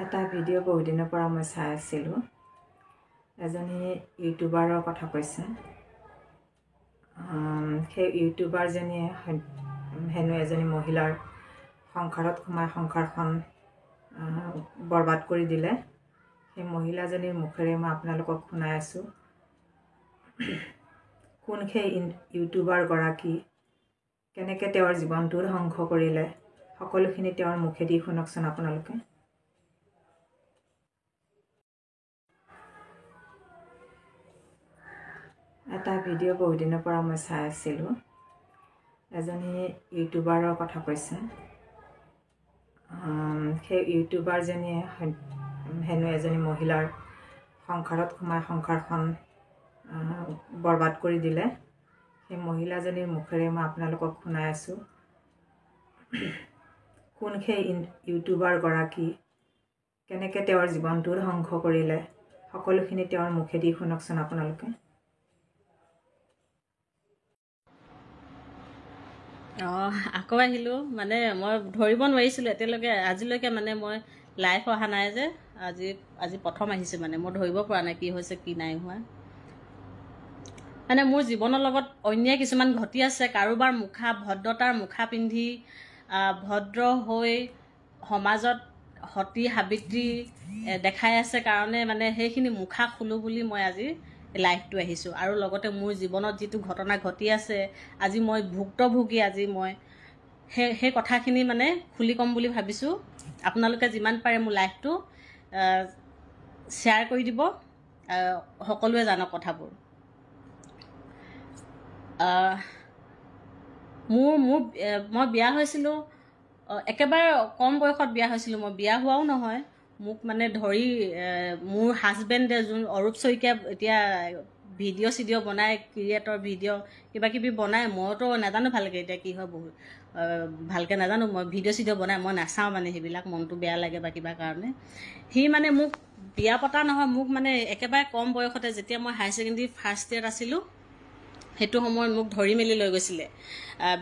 এটা ভিডিঅ' বহুদিনৰ পৰা মই চাই আছিলোঁ। এজনী ইউটিউবাৰৰ কথা কৈছে। সেই ইউটিউবাৰজনীয়ে হেনো এজনী মহিলাৰ সংসাৰত সোমাই সংসাৰখন বৰবাদ কৰি দিলে। সেই মহিলাজনীৰ মুখেৰে মই আপোনালোকক শুনাই আছোঁ। কোন সেই ইউটিউবাৰ গৰাকী, কেনেকৈ তেওঁৰ জীৱনটো ধ্বংস কৰিলে, সকলোখিনি তেওঁৰ মুখেদি শুনকচোন আপোনালোকে। এটা ভিডিঅ' বহুদিনৰ পৰা মই চাই আছিলোঁ। এজনী ইউটিউবাৰৰ কথা কৈছে। সেই ইউটিউবাৰজনীয়ে হেনো এজনী মহিলাৰ সংসাৰত সোমাই সংসাৰখন বৰবাদ কৰি দিলে। সেই মহিলাজনীৰ মুখেৰে মই আপোনালোকক শুনাই আছোঁ। কোন সেই ইউটিউবাৰ গৰাকী, কেনেকৈ তেওঁৰ জীৱনটো ধ্বংস কৰিলে, সকলোখিনি তেওঁৰ মুখেদি শুনকচোন আপোনালোকে। আকৌ আহিলোঁ। মানে মই ধৰিব নোৱাৰিছিলোঁ এতিয়ালৈকে, আজিলৈকে মানে মই লাইভ অহা নাই যে, আজি প্ৰথম আহিছোঁ। মানে মই ধৰিব পৰা নাই কি হৈছে কি নাই হোৱা। মানে মোৰ জীৱনৰ লগত অন্যায় কিছুমান ঘটি আছে। কাৰোবাৰ ভদ্ৰতাৰ মুখা পিন্ধি ভদ্ৰ হৈ সমাজত সতী সাবিত্ৰী দেখাই আছে কাৰণে মানে সেইখিনি মুখা খুলোঁ বুলি মই আজি লাইভটো আহিছোঁ। আৰু লগতে মোৰ জীৱনত যিটো ঘটনা ঘটি আছে, আজি মই ভুক্তভোগী, আজি মই সেই কথাখিনি মানে খুলি ক'ম বুলি ভাবিছোঁ। আপোনালোকে যিমান পাৰে মোৰ লাইভটো শ্বেয়াৰ কৰি দিব, সকলোৱে জানক কথাবোৰ। মই বিয়া হৈছিলোঁ, একেবাৰে কম বয়সত বিয়া হৈছিলোঁ। মই বিয়া হোৱাও নহয়। মোক মানে ধৰি মোৰ হাজবেণ্ডে, যোন অৰূপ শইকীয়া, এতিয়া ভিডিঅ' চিডিঅ' বনাই, ক্ৰিয়েটৰ ভিডিঅ' কিবাকিবি বনাই। মইতো নাজানো ভালকৈ এতিয়া কি হয়, বহুত ভালকৈ নাজানো। মই ভিডিঅ' চিডিঅ' বনাই মই নাচাওঁ, মানে সেইবিলাক মনটো বেয়া লাগে বা কিবা কাৰণে। সি মানে মোক বিয়া পতা নহয়, মোক মানে একেবাৰে কম বয়সতে, যেতিয়া মই হায়াৰ ছেকেণ্ডেৰী ফাৰ্ষ্ট ইয়েৰত আছিলোঁ, সেইটো সময়ত মোক ধৰি মেলি লৈ গৈছিলে।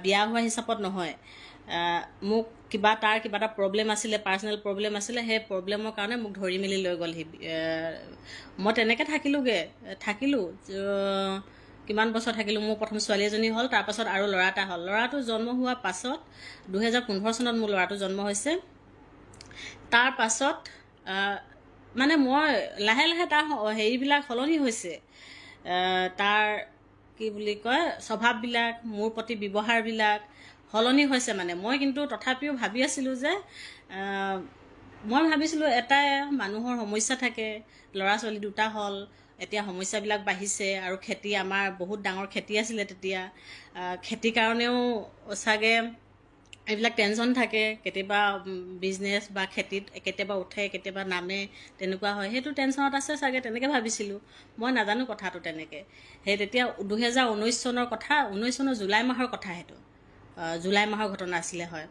বিয়া হোৱা হিচাপত নহয়। মোক তাৰ কিবা এটা প্ৰব্লেম আছিলে, পাৰ্চনেল প্ৰব্লেম আছিলে। সেই প্ৰব্লেমৰ কাৰণে মোক ধৰি মেলি লৈ গ'ল। মই তেনেকৈ থাকিলোঁ কিমান বছৰ থাকিলোঁ। মোৰ প্ৰথম ছোৱালী এজনী হ'ল, তাৰপাছত আৰু ল'ৰা এটা হ'ল। ল'ৰাটো জন্ম হোৱাৰ পাছত 2015 চনত মোৰ ল'ৰাটো জন্ম হৈছে। তাৰ পাছত মানে মই লাহে লাহে তাৰ হেৰিবিলাক সলনি হৈছে। তাৰ কি বুলি কয়, স্বভাৱবিলাক, মোৰ প্ৰতি ব্যৱহাৰবিলাক সলনি হৈছে। মানে মই কিন্তু তথাপিও ভাবি আছিলোঁ যে, মই ভাবিছিলোঁ এটাই মানুহৰ সমস্যা থাকে, ল'ৰা ছোৱালী দুটা হ'ল, এতিয়া সমস্যাবিলাক বাঢ়িছে। আৰু খেতি, আমাৰ বহুত ডাঙৰ খেতি আছিলে তেতিয়া। খেতিৰ কাৰণেও চাগে এইবিলাক টেনশ্যন থাকে। কেতিয়াবা বিজনেছ বা খেতিত কেতিয়াবা উঠে, কেতিয়াবা নামে, তেনেকুৱা হয়। সেইটো টেনশ্যনত আছে চাগে, তেনেকৈ ভাবিছিলোঁ। মই নাজানো কথাটো তেনেকৈ। সেই তেতিয়া 2019 চনৰ কথা, 19 চনৰ জুলাই মাহৰ কথা। সেইটো জুলাই মাহৰ ঘটনা আছিলে। হয়,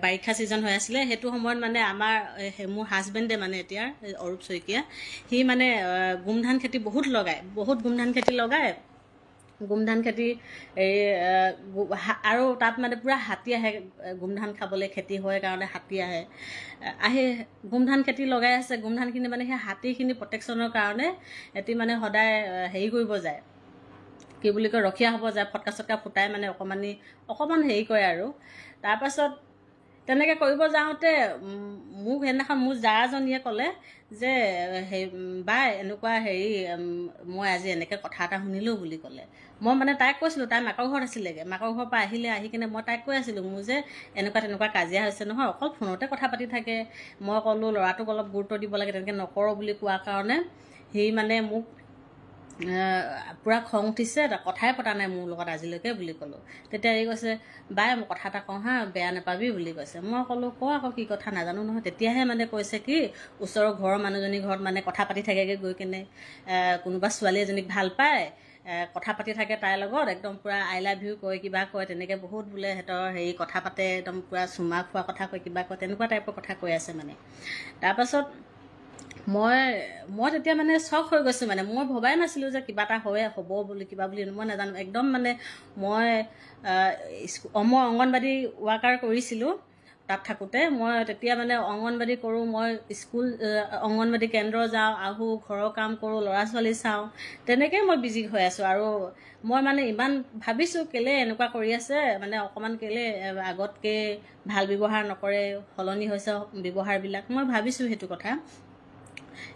বাৰিষা ছিজন হৈ আছিলে। সেইটো সময়ত মানে মোৰ হাজবেণ্ডে, মানে এতিয়া অৰূপ শইকীয়া, সি মানে গোমধান খেতি বহুত গোমধান খেতি লগায়। গোমধান খেতি আৰু তাত মানে পূৰা হাতী আহে গোমধান খাবলৈ। খেতি হয় কাৰণে হাতী আহি গোমধান খেতি লগাই আছে। গোমধানখিনি মানে সেই হাতীখিনি প্ৰটেকশ্যনৰ কাৰণে সিহঁতি মানে সদায় হেৰি কৰিব যায়, কি বুলি কয়, ৰখীয়া হ'ব যায়, ফটকা চটকা ফুটাই মানে অকণমান হেৰি কৰে আৰু। তাৰপাছত তেনেকৈ কৰিব যাওঁতে মোক সেইদিনাখন মোৰ জাজনীয়ে ক'লে যে, বাই এনেকুৱা মই আজি এনেকৈ কথা এটা শুনিলোঁ বুলি ক'লে। মই মানে তাইক কৈছিলোঁ, তাই মাকৰ ঘৰত আছিলেগৈ। মাকৰ ঘৰৰ পৰা আহি কিনে মই তাইক কৈ আছিলোঁ, মোৰ যে এনেকুৱা তেনেকুৱা কাজিয়া হৈছে নহয়, অকল ফোনতে কথা পাতি থাকে। মই ক'লোঁ ল'ৰাটোক অলপ গুৰুত্ব দিব লাগে, তেনেকৈ নকৰোঁ বুলি কোৱাৰ কাৰণে সি মানে মোক পূৰা খং উঠিছে। কথাই পতা নাই মোৰ লগত আজিলৈকে বুলি ক'লোঁ। তেতিয়া এই কৈছে, বাই মই কথা এটা কওঁ হা, বেয়া নাপাবি বুলি কৈছে। মই ক'লোঁ, আকৌ কি কথা, নাজানো নহয়। তেতিয়াহে মানে কৈছে কি, ওচৰৰ ঘৰৰ মানুহজনীৰ ঘৰত মানে কথা পাতি থাকেগৈ গৈ কেনে, কোনোবা ছোৱালী এজনীক ভাল পায়, কথা পাতি থাকে তাইৰ লগত, একদম পূৰা আই লাভ ইউ কয়, কিবা কয়, তেনেকৈ বহুত বোলে সিহঁতৰ কথা পাতে, একদম পূৰা চুমা খোৱা কথা কয়, কিবা কয়, তেনেকুৱা টাইপৰ কথা কৈ আছে মানে। তাৰপাছত মই তেতিয়া মানে চখ হৈ গৈছোঁ। মানে মই ভবাই নাছিলোঁ যে কিবা এটা হ'ব বুলি, কিবা বুলি মই নাজানো একদম। মানে মই অংগনবাদী ৱাৰ্কাৰ কৰিছিলোঁ। তাত থাকোঁতে মই তেতিয়া মানে অংগনবাড়ী কৰোঁ, মই স্কুল অংগনবাড়ী কেন্দ্ৰ যাওঁ, আহোঁ, ঘৰৰ কাম কৰোঁ, ল'ৰা ছোৱালী চাওঁ, তেনেকৈয়ে মই বিজি হৈ আছোঁ। আৰু মই মানে ইমান ভাবিছোঁ কেলৈ এনেকুৱা কৰি আছে, মানে অকণমান কেলৈ আগতকৈ ভাল ব্যৱহাৰ নকৰে, সলনি হৈছে ব্যৱহাৰবিলাক, মই ভাবিছোঁ সেইটো কথা।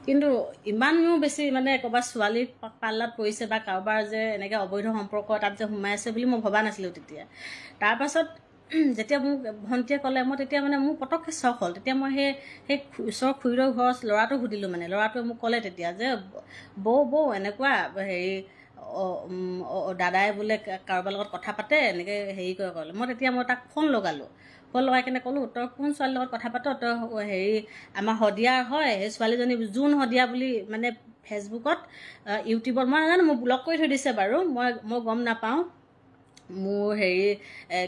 কিন্তু ইমানো বেছি মানে ক'ৰবাত ছোৱালীৰ পাল্লাত পৰিছে বা কাৰোবাৰ যে এনেকৈ অবৈধ সম্পৰ্ক তাত যে সোমাই আছে বুলি মই ভবা নাছিলোঁ তেতিয়া। তাৰপাছত যেতিয়া মোক ভণ্টিয়ে ক'লে, মই তেতিয়া মানে মোৰ পটককৈ চখ হ'ল। তেতিয়া মই সেই ওচৰৰ খুৰীদেউৰ ঘৰৰ ল'ৰাটোক সুধিলোঁ, মানে ল'ৰাটোৱে মোক ক'লে তেতিয়া যে বৌ এনেকুৱা হেৰি দাদাই বোলে কাৰোবাৰ লগত কথা পাতে, এনেকৈ হেৰি কৰে ক'লে। মই তাক ফোন লগালোঁ, ফোন লগাই কিনে ক'লোঁ, তই কোন ছোৱালীৰ লগত কথা পাত, তই হেৰি আমাৰ শদিয়াৰ হয়, সেই ছোৱালীজনী জোন শদিয়া বুলি মানে ফেচবুকত ইউটিউবত, মই নাজানো, মোক ব্লক কৰি থৈ দিছে বাৰু, মই গম নাপাওঁ মোৰ হেৰি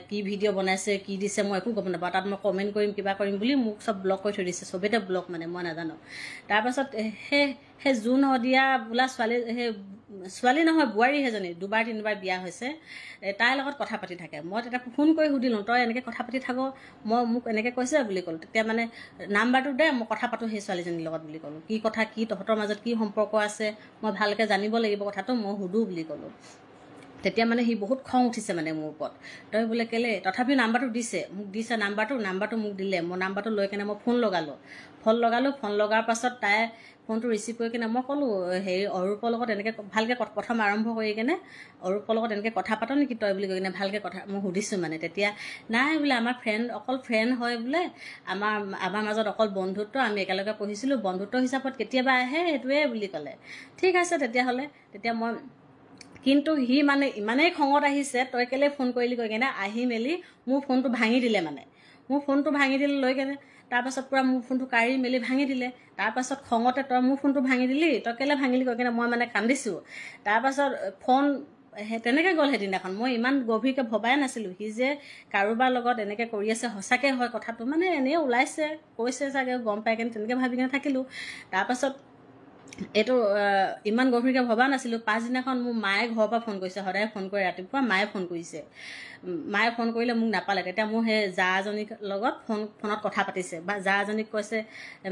কি ভিডিঅ' বনাইছে, কি দিছে, মই একো গম নাপাওঁ। তাত মই কমেণ্ট কৰিম, কিবা কৰিম বুলি মোক চব ব্লক কৰি থৈ দিছে, চবেইতে ব্লক, মানে মই নাজানো। তাৰপাছত সেই জোন শদিয়া বোলা ছোৱালী নহয়, বোৱাৰী সেইজনী 2বাৰ 3বাৰ বিয়া হৈছে, তাইৰ লগত কথা পাতি থাকে। মই তেতিয়া ফোন কৰি সুধিলোঁ, তই এনেকৈ কথা পাতি থাক, মোক এনেকৈ কৈছে বুলি ক'লোঁ। তেতিয়া মানে নাম্বাৰটো দে, মই কথা পাতোঁ সেই ছোৱালীজনীৰ লগত বুলি ক'লোঁ। কি কথা, কি তহঁতৰ মাজত কি সম্পৰ্ক আছে, মই ভালকৈ জানিব লাগিব কথাটো, মই সুধোঁ বুলি ক'লোঁ। তেতিয়া মানে সি বহুত খং উঠিছে মানে মোৰ ওপৰত, তই বোলে কেলে, তথাপিও নাম্বাৰটো মোক দিছে নাম্বাৰটো মোক দিলে। মই নাম্বাৰটো লৈ কিনে মই ফোন লগালোঁ। ফোন লগাৰ পাছত তাই ফোনটো ৰিচিভ কৰি কিনে মই ক'লোঁ, হেৰি অৰূপৰ লগত এনেকৈ ভালকৈ প্ৰথম আৰম্ভ কৰি কিনে, অৰূপৰ লগত এনেকৈ কথা পাত নেকি তই বুলি কৈ কিনে ভালকৈ কথা মই সুধিছোঁ মানে। তেতিয়া নাই বোলে, আমাৰ অকল ফ্ৰেণ্ড হয় বোলে, আমাৰ মাজত অকল বন্ধুত্ব, আমি একেলগে পঢ়িছিলোঁ, বন্ধুত্ব হিচাপত কেতিয়াবা আহে, সেইটোৱে বুলি ক'লে। ঠিক আছে তেতিয়াহ'লে। তেতিয়া মই কিন্তু সি মানে ইমানেই খঙত আহিছে, তই কেলৈ ফোন কৰিলি কৈ কিনে আহি মেলি মোৰ ফোনটো ভাঙি দিলে, মানে মোৰ ফোনটো ভাঙি দিলে লৈ কেনে। তাৰপাছত পূৰা মোৰ ফোনটো কাঢ়ি মেলি ভাঙি দিলে। তাৰপাছত খঙতে, তই মোৰ ফোনটো ভাঙি দিলি, তই কেলৈ ভাঙিলি কৈ কিনে মই মানে কান্দিছোঁ। তাৰপাছত ফোন তেনেকৈ গ'ল সেইদিনাখন। মই ইমান গভীৰকৈ ভবাই নাছিলোঁ সি যে কাৰোবাৰ লগত এনেকৈ কৰি আছে, সঁচাকৈ হয় কথাটো, মানে এনেই ওলাইছে, কৈছে চাগে, গম পাই কেনে তেনেকৈ ভাবি কিনে থাকিলোঁ। তাৰপাছত এইটো ইমান গভীৰকৈ ভবা নাছিলোঁ। পাছদিনাখন মোৰ মায়ে ঘৰৰ পৰা ফোন কৰিছে, সদায় ফোন কৰে ৰাতিপুৱা, মায়ে ফোন কৰিছে। মায়ে ফোন কৰিলে মোক নাপালে। তেতিয়া মোৰ সেই জাজনীৰ লগত ফোনত কথা পাতিছে, বা জাজনীক কৈছে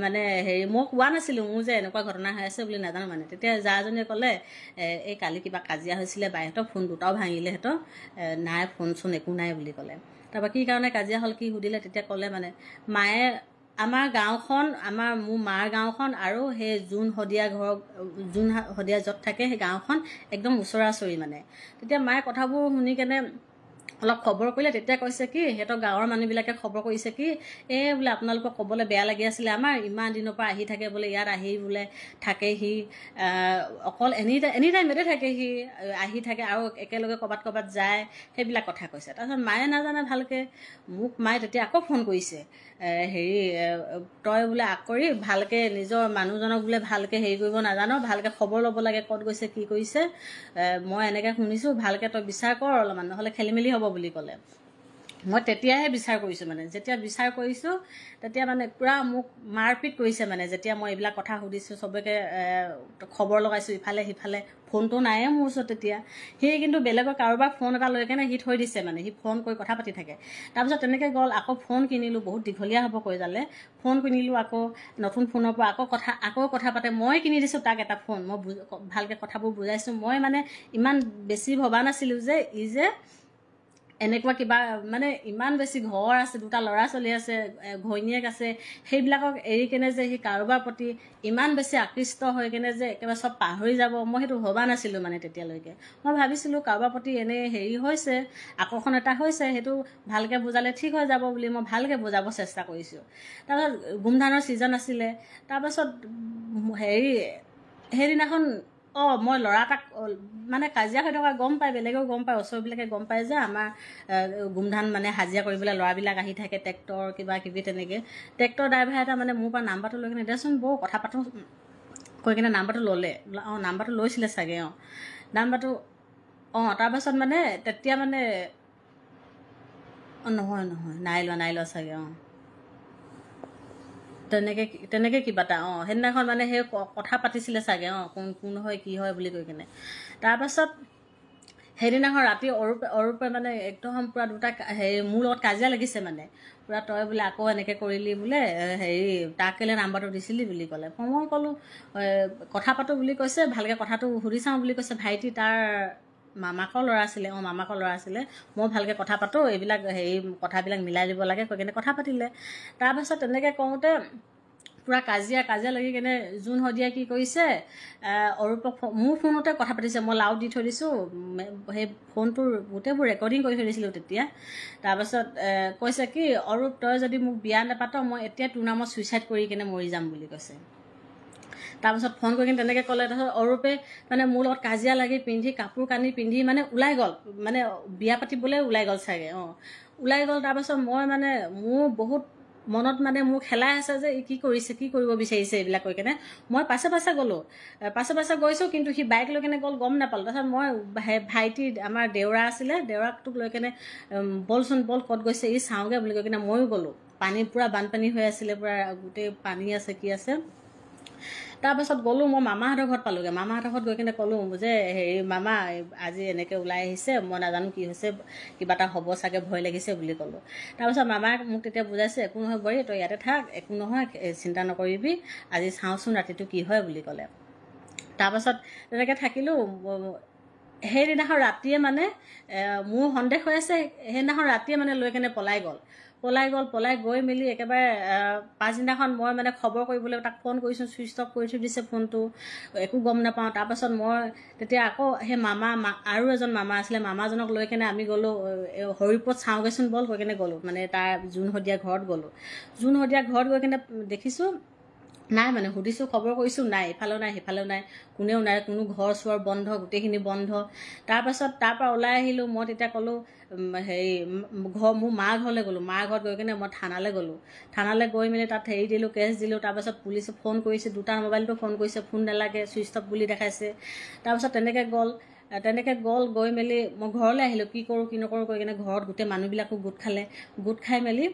মানে হেৰি, মই কোৱা নাছিলোঁ মোৰ যে এনেকুৱা ঘটনা হৈ আছে বুলি, নাজানো মানে। তেতিয়া জাজনীয়ে ক'লে, এই কালি কিবা কাজিয়া হৈছিলে বাইহঁতৰ, ফোন দুটাও ভাঙিলে সিহঁতৰ, নাই ফোন চোন একো নাই বুলি ক'লে। তাৰপৰা কি কাৰণে কাজিয়া হ'ল কি সুধিলে, তেতিয়া ক'লে মানে মায়ে আমাৰ গাঁওখন, মোৰ মাৰ গাঁওখন আৰু সেই জোন শদিয়া য'ত থাকে সেই গাঁওখন একদম ওচৰা-ওচৰি মানে। তেতিয়া মায়ে কথাবোৰ শুনি কেনে অলপ খবৰ কৰিলে। তেতিয়া কৈছে কি, সিহঁতৰ গাঁৱৰ মানুহবিলাকে খবৰ কৰিছে কি, বোলে আপোনালোকক ক'বলৈ বেয়া লাগি আছিলে, আমাৰ ইমান দিনৰ পৰা আহি থাকে বোলে, ইয়াত আহি বোলে থাকেহি, অকল এনি টাইম ইয়াতে থাকেহি, আহি থাকে আৰু একেলগে ক'ৰবাত যায়, সেইবিলাক কথা কৈছে। তাৰপিছত মায়ে নাজানে ভালকৈ, মোক মায়ে তেতিয়া আকৌ ফোন কৰিছে, হেৰি তই বোলে কৰি ভালকৈ নিজৰ মানুহজনক বোলে ভালকৈ হেৰি কৰিব নাজানো, ভালকৈ খবৰ ল'ব লাগে, ক'ত গৈছে কি কৰিছে, মই এনেকৈ শুনিছোঁ, ভালকৈ তই বিচাৰ কৰ অলপমান, নহ'লে খেলি মেলি হ'ব বুলি ক'লে। মই তেতিয়াহে বিচাৰ কৰিছোঁ, মানে যেতিয়া বিচাৰ কৰিছোঁ তেতিয়া মানে পূৰা মোক মাৰপিট কৰিছে মানে। যেতিয়া মই এইবিলাক কথা সুধিছোঁ, চবকে খবৰ লগাইছোঁ ইফালে সিফালে, ফোনটো নায়ে মোৰ ওচৰত তেতিয়া। সি কিন্তু বেলেগৰ কাৰোবাৰ ফোন এটা লৈ কেনে সি থৈ দিছে, মানে সি ফোন কৰি কথা পাতি থাকে। তাৰপিছত তেনেকৈ গ'ল, আকৌ ফোন কিনিলোঁ, বহুত দীঘলীয়া হ'ব কৈ যালে। ফোন কিনিলোঁ, আকৌ নতুন ফোনৰ পৰা আকৌ কথা পাতে। মই কিনি দিছোঁ তাক এটা ফোন, মই ভালকৈ কথাবোৰ বুজাইছোঁ। মই মানে ইমান বেছি ভবা নাছিলোঁ যে যে এনেকুৱা কিবা, মানে ইমান বেছি ঘৰ আছে, 2টা ল'ৰা ছোৱালী আছে, ঘৈণীয়েক আছে, সেইবিলাকক এৰি কেনে যে সি কাৰোবাৰ প্ৰতি ইমান বেছি আকৃষ্ট হৈ কেনে যে একেবাৰে চব পাহৰি যাব, মই সেইটো ভবা নাছিলোঁ মানে তেতিয়ালৈকে। মই ভাবিছিলোঁ কাৰোবাৰ প্ৰতি এনেই হেৰি হৈছে, আকৰ্ষণ এটা হৈছে, সেইটো ভালকৈ বুজালে ঠিক হৈ যাব বুলি মই ভালকৈ বুজাব চেষ্টা কৰিছোঁ। তাৰপাছত গোমধানৰ ছিজন আছিলে। তাৰপাছত হেৰি সেইদিনাখন মই ল'ৰা এটাক মানে কাজিয়া হৈ থকা গম পায়, বেলেগেও গম পায়, ওচৰবিলাকে গম পায় যে আমাৰ গোমধান মানে হাজিৰা কৰিবলৈ ল'ৰাবিলাক আহি থাকে, ট্ৰেক্টৰ কিবা কিবি তেনেকৈ। ট্ৰেক্টৰ ড্ৰাইভাৰ এটা মানে মোৰ পৰা নাম্বাৰটো লৈ কিনে, দেচোন বৌ কথা পাতোঁ কৈ কিনে নাম্বাৰটো ল'লে। নাম্বাৰটো লৈছিলে চাগে, নাম্বাৰটো তাৰপাছত মানে তেতিয়া মানে নহয় নাই লোৱা চাগে, তেনেকৈ কিবা এটা, সেইদিনাখন মানে সেই কথা পাতিছিলে চাগে, কোন হয় কি হয় বুলি কৈ কিনে। তাৰপাছত সেইদিনাখন ৰাতি অৰূপে মানে একদম পূৰা দুটা হেৰি মোৰ লগত কাজিয়া লাগিছে মানে পূৰা তই বোলে আকৌ এনেকৈ কৰিলি বোলে হেৰি তাক কেলৈ নাম্বাৰটো দিছিলি বুলি ক'লে। মই ক'লোঁ কথা পাতোঁ বুলি কৈছে, ভালকৈ কথাটো সুধি চাওঁ বুলি কৈছে। ভাইটি তাৰ মামাকৰ ল'ৰা আছিলে, মামাকৰ ল'ৰা আছিলে। মই ভালকৈ কথা পাতোঁ, এইবিলাক হেৰি কথাবিলাক মিলাই দিব লাগে কৈ কিনে কথা পাতিলে। তাৰপাছত তেনেকৈ কওঁতে পূৰা কাজিয়া লাগি কেনে জোন শদিয়াই কি কৰিছে, অৰূপক মোৰ ফোনতে কথা পাতিছে। মই লাউড দি থৈ দিছোঁ, সেই ফোনটোৰ গোটেইবোৰ ৰেকৰ্ডিং কৰি থৈ দিছিলোঁ তেতিয়া। তাৰপাছত কৈছে কি, অৰূপ তই যদি মোক বিয়া নাপাত মই এতিয়া তোৰ নামত ছুইচাইড কৰি কেনে মৰি যাম বুলি কৈছে। তাৰপাছত ফোন কৰি কিনে তেনেকৈ ক'লে। তাৰপিছত অৰূপে মানে মোৰ লগত কাজিয়া লাগি কাপোৰ কানি পিন্ধি মানে ওলাই গ'ল, মানে বিয়া পাতিবলৈ ওলাই গ'ল চাগে। ওলাই গ'ল। তাৰপাছত মই মানে মোৰ বহুত মনত মানে মোৰ খেলাই আছে যে কি কৰিছে, কি কৰিব বিচাৰিছে এইবিলাক কৈ কেনে মই পাছে গ'লোঁ। পাছে গৈছোঁ, কিন্তু সি বাইক লৈ কেনে গ'ল গম নাপালোঁ। তাৰপিছত মই ভাইটি আমাৰ দেউৰা আছিলে, দেউৰাকটোক লৈ কেনে ব'লচোন ব'ল ক'ত গৈছে ই চাওঁগৈ বুলি কৈ কিনে ময়ো গ'লোঁ। পানী পূৰা বানপানী হৈ আছিলে, পূৰা গোটেই পানী আছে কি আছে। তাৰপাছত গ'লোঁ, মই মামাহঁতৰ ঘৰত পালোঁগৈ। মামাহঁতৰ ঘৰত গৈ কিনে ক'লোঁ যে হেৰি মামা আজি এনেকৈ ওলাই আহিছে, মই নাজানো কি হৈছে, কিবা এটা হ'ব চাগে, ভয় লাগিছে বুলি ক'লোঁ। তাৰপাছত মামাই মোক তেতিয়া বুজাইছে, একো নহয় বোৱাৰী তই ইয়াতে থাক, একো নহয়, চিন্তা নকৰিবি, আজি চাওঁচোন ৰাতিটো কি হয় বুলি ক'লে। তাৰপাছত তেনেকৈ থাকিলোঁ। সেইদিনাখন ৰাতিয়ে মানে মোৰ সন্দেহ হৈ আছে, সেইদিনাখন ৰাতিয়ে মানে লৈ কেনে পলাই গৈ মেলি একেবাৰে পাছদিনাখন মই মানে খবৰ কৰিবলৈ তাক ফোন কৰিছোঁ, ছুইচ অফ কৰি থৈ দিছে ফোনটো, একো গম নাপাওঁ। তাৰপাছত মই তেতিয়া আকৌ সেই আৰু এজন মামা আছিলে, মামাজনক লৈ কেনে আমি গ'লোঁ হৰিপত চাওঁগৈচোন ব'ল কৈ কেনে গ'লোঁ, মানে তাৰ জোন শদিয়া ঘৰত গ'লোঁ। জোন শদিয়া ঘৰত গৈ কেনে দেখিছোঁ নাই, মানে সুধিছোঁ, খবৰ কৰিছোঁ, নাই, ইফালেও নাই সিফালেও নাই, কোনেও নাই, কোনো ঘৰ চৰ বন্ধ, গোটেইখিনি বন্ধ। তাৰপাছত তাৰপৰা ওলাই আহিলোঁ। মই তেতিয়া ক'লোঁ হেৰি মোৰ মাৰ ঘৰলৈ গ'লোঁ। মাৰ ঘৰত গৈ কিনে মই থানালৈ গ'লোঁ। থানালৈ গৈ মেলি তাত হেৰি দিলোঁ, কেছ দিলোঁ। তাৰপাছত পুলিচে ফোন কৰিছে, দুটা মোবাইলটো ফোন কৰিছে, ফোন নালাগে, ছুইচ অফ বুলি দেখাইছে। তাৰপাছত তেনেকৈ গ'ল। গৈ মেলি মই ঘৰলৈ আহিলোঁ, কি কৰোঁ কি নকৰোঁ কৈ কিনে ঘৰত গোটেই মানুহবিলাকো গোট খাই মেলি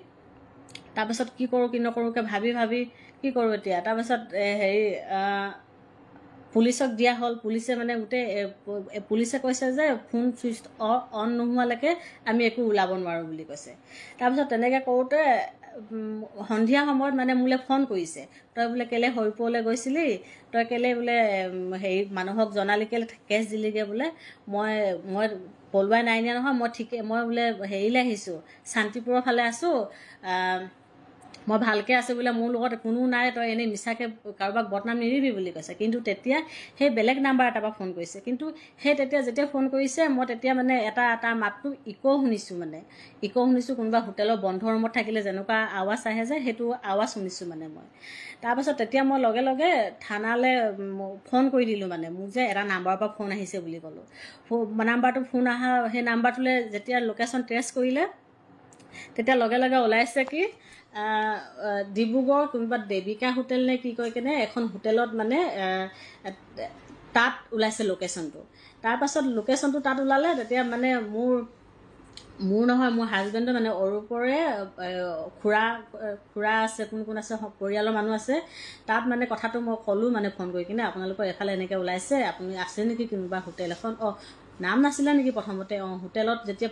তাৰপাছত কি কৰোঁ কি নকৰোঁকৈ ভাবি কি কৰোঁ এতিয়া। তাৰপাছত হেৰি পুলিচক দিয়া হ'ল। পুলিচে মানে পুলিচে কৈছে যে ফোন ছুইচ অন নোহোৱালৈকে আমি একো ওলাব নোৱাৰোঁ বুলি কৈছে। তাৰপিছত তেনেকৈ কৰোঁতে সন্ধিয়া সময়ত মানে মোলৈ ফোন কৰিছে, তই বোলে কেলৈ হৰিপুৰলৈ গৈছিলি, তই কেলৈ বোলে হেৰি মানুহক জনালি, কেলৈ কেছ দিলিগৈ বোলে। মই পলুৱাই নাই নিয়া নহয়, মই বোলে হেৰিলৈ আহিছোঁ, শান্তিপুৰৰ ফালে আছোঁ, মই ভালকৈ আছোঁ বোলে, মোৰ লগত কোনো নাই, তই এনেই মিছাকৈ কাৰোবাক বদনাম নিদিবি বুলি কৈছে। কিন্তু তেতিয়া সেই বেলেগ নাম্বাৰ এটাৰ পৰা ফোন কৰিছে। কিন্তু সেই যেতিয়া ফোন কৰিছে, মই তেতিয়া মানে এটা মাতটো ইক' শুনিছোঁ, কোনোবা হোটেলৰ বন্ধ ৰুমত থাকিলে যেনেকুৱা আৱাজ আহে যে সেইটো আৱাজ শুনিছোঁ মানে মই। তাৰপাছত তেতিয়া মই লগে লগে থানালৈ ফোন কৰি দিলোঁ, মানে মোক যে এটা নাম্বাৰৰ পৰা ফোন আহিছে বুলি ক'লোঁ। নাম্বাৰটো ফোন অহা সেই নাম্বাৰটোলৈ যেতিয়া লোকেশ্যন ট্ৰেচ কৰিলে, তেতিয়া লগে লগে ওলাইছে কি ডিব্ৰুগড় কোনোবা দেৱিকা হোটেল নে কি কয় কেনে এখন হোটেলত মানে তাত ওলাইছে লোকেশ্যনটো। তাৰপাছত লোকেশ্যনটো তাত ওলালে, তেতিয়া মানে মোৰ নহয়, মোৰ হাজবেণ্ডৰ মানে অৰূপৰে খুৰা আছে, কোন আছে, পৰিয়ালৰ মানুহ আছে। তাত মানে কথাটো মই ক'লোঁ, মানে ফোন কৰি কিনে, আপোনালোকৰ এফালে এনেকৈ ওলাইছে, আপুনি আছে নেকি কোনোবা হোটেল এখন, নাম নাছিলে নেকি প্ৰথমতে, হোটেলত যেতিয়া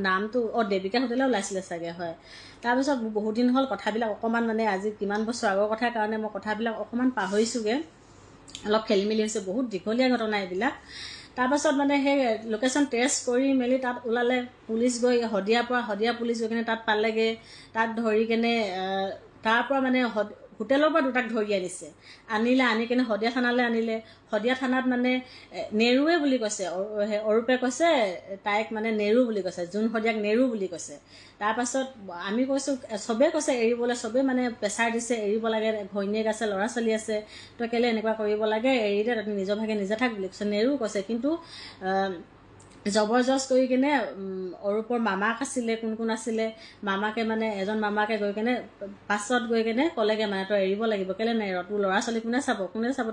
নামটো দেৱিকা হোটেলে ওলাইছিলে চাগে, হয়। তাৰপিছত বহুত দিন হ'ল কথাবিলাক অকণমান মানে আজি কিমান বছৰ আগৰ কথাৰ কাৰণে মই কথাবিলাক অকণমান পাহৰিছোঁগৈ, অলপ খেলি মেলি হৈছে, বহুত দীঘলীয়া ঘটনা এইবিলাক। তাৰপাছত মানে সেই লোকেশ্যন ট্ৰেচ কৰি মেলি তাত ওলালে, পুলিচ গৈ শদিয়া পুলিচ গৈ কিনে তাত পালেগৈ। তাত ধৰি কেনে তাৰপৰা মানে হোটেলৰ পৰা দুটাক ধৰি আনি কেনে শদিয়া থানালৈ আনিলে। শদিয়া থানাত মানে নেৰুৱে বুলি কৈছে, অৰূপে কৈছে তাইক মানে নেৰু বুলি কৈছে, জোন শদিয়াক নেৰু বুলি কৈছে। তাৰপাছত আমি কৈছোঁ, চবেই কৈছে এৰিবলৈ, চবেই মানে প্ৰেছাৰ দিছে, এৰিব লাগে, ঘৈণীয়েক আছে, ল'ৰা ছোৱালী আছে, তই কেলৈ এনেকুৱা কৰিব লাগে, এৰি দে, তই নিজৰ ভাগে নিজে থাক বুলি কৈছে। নেৰু কৈছে, কিন্তু জবৰদস্ত কৰি কিনে অৰূপৰ মামাক আছিলে, কোন আছিলে, মামাকে মানে এজন মামাকে গৈ কেনে পাছত গৈ কেনে ক'লেগৈ মানে তই এৰিব লাগিব, কেলৈ নেৰ, তোৰ ল'ৰা ছোৱালী কোনে চাব,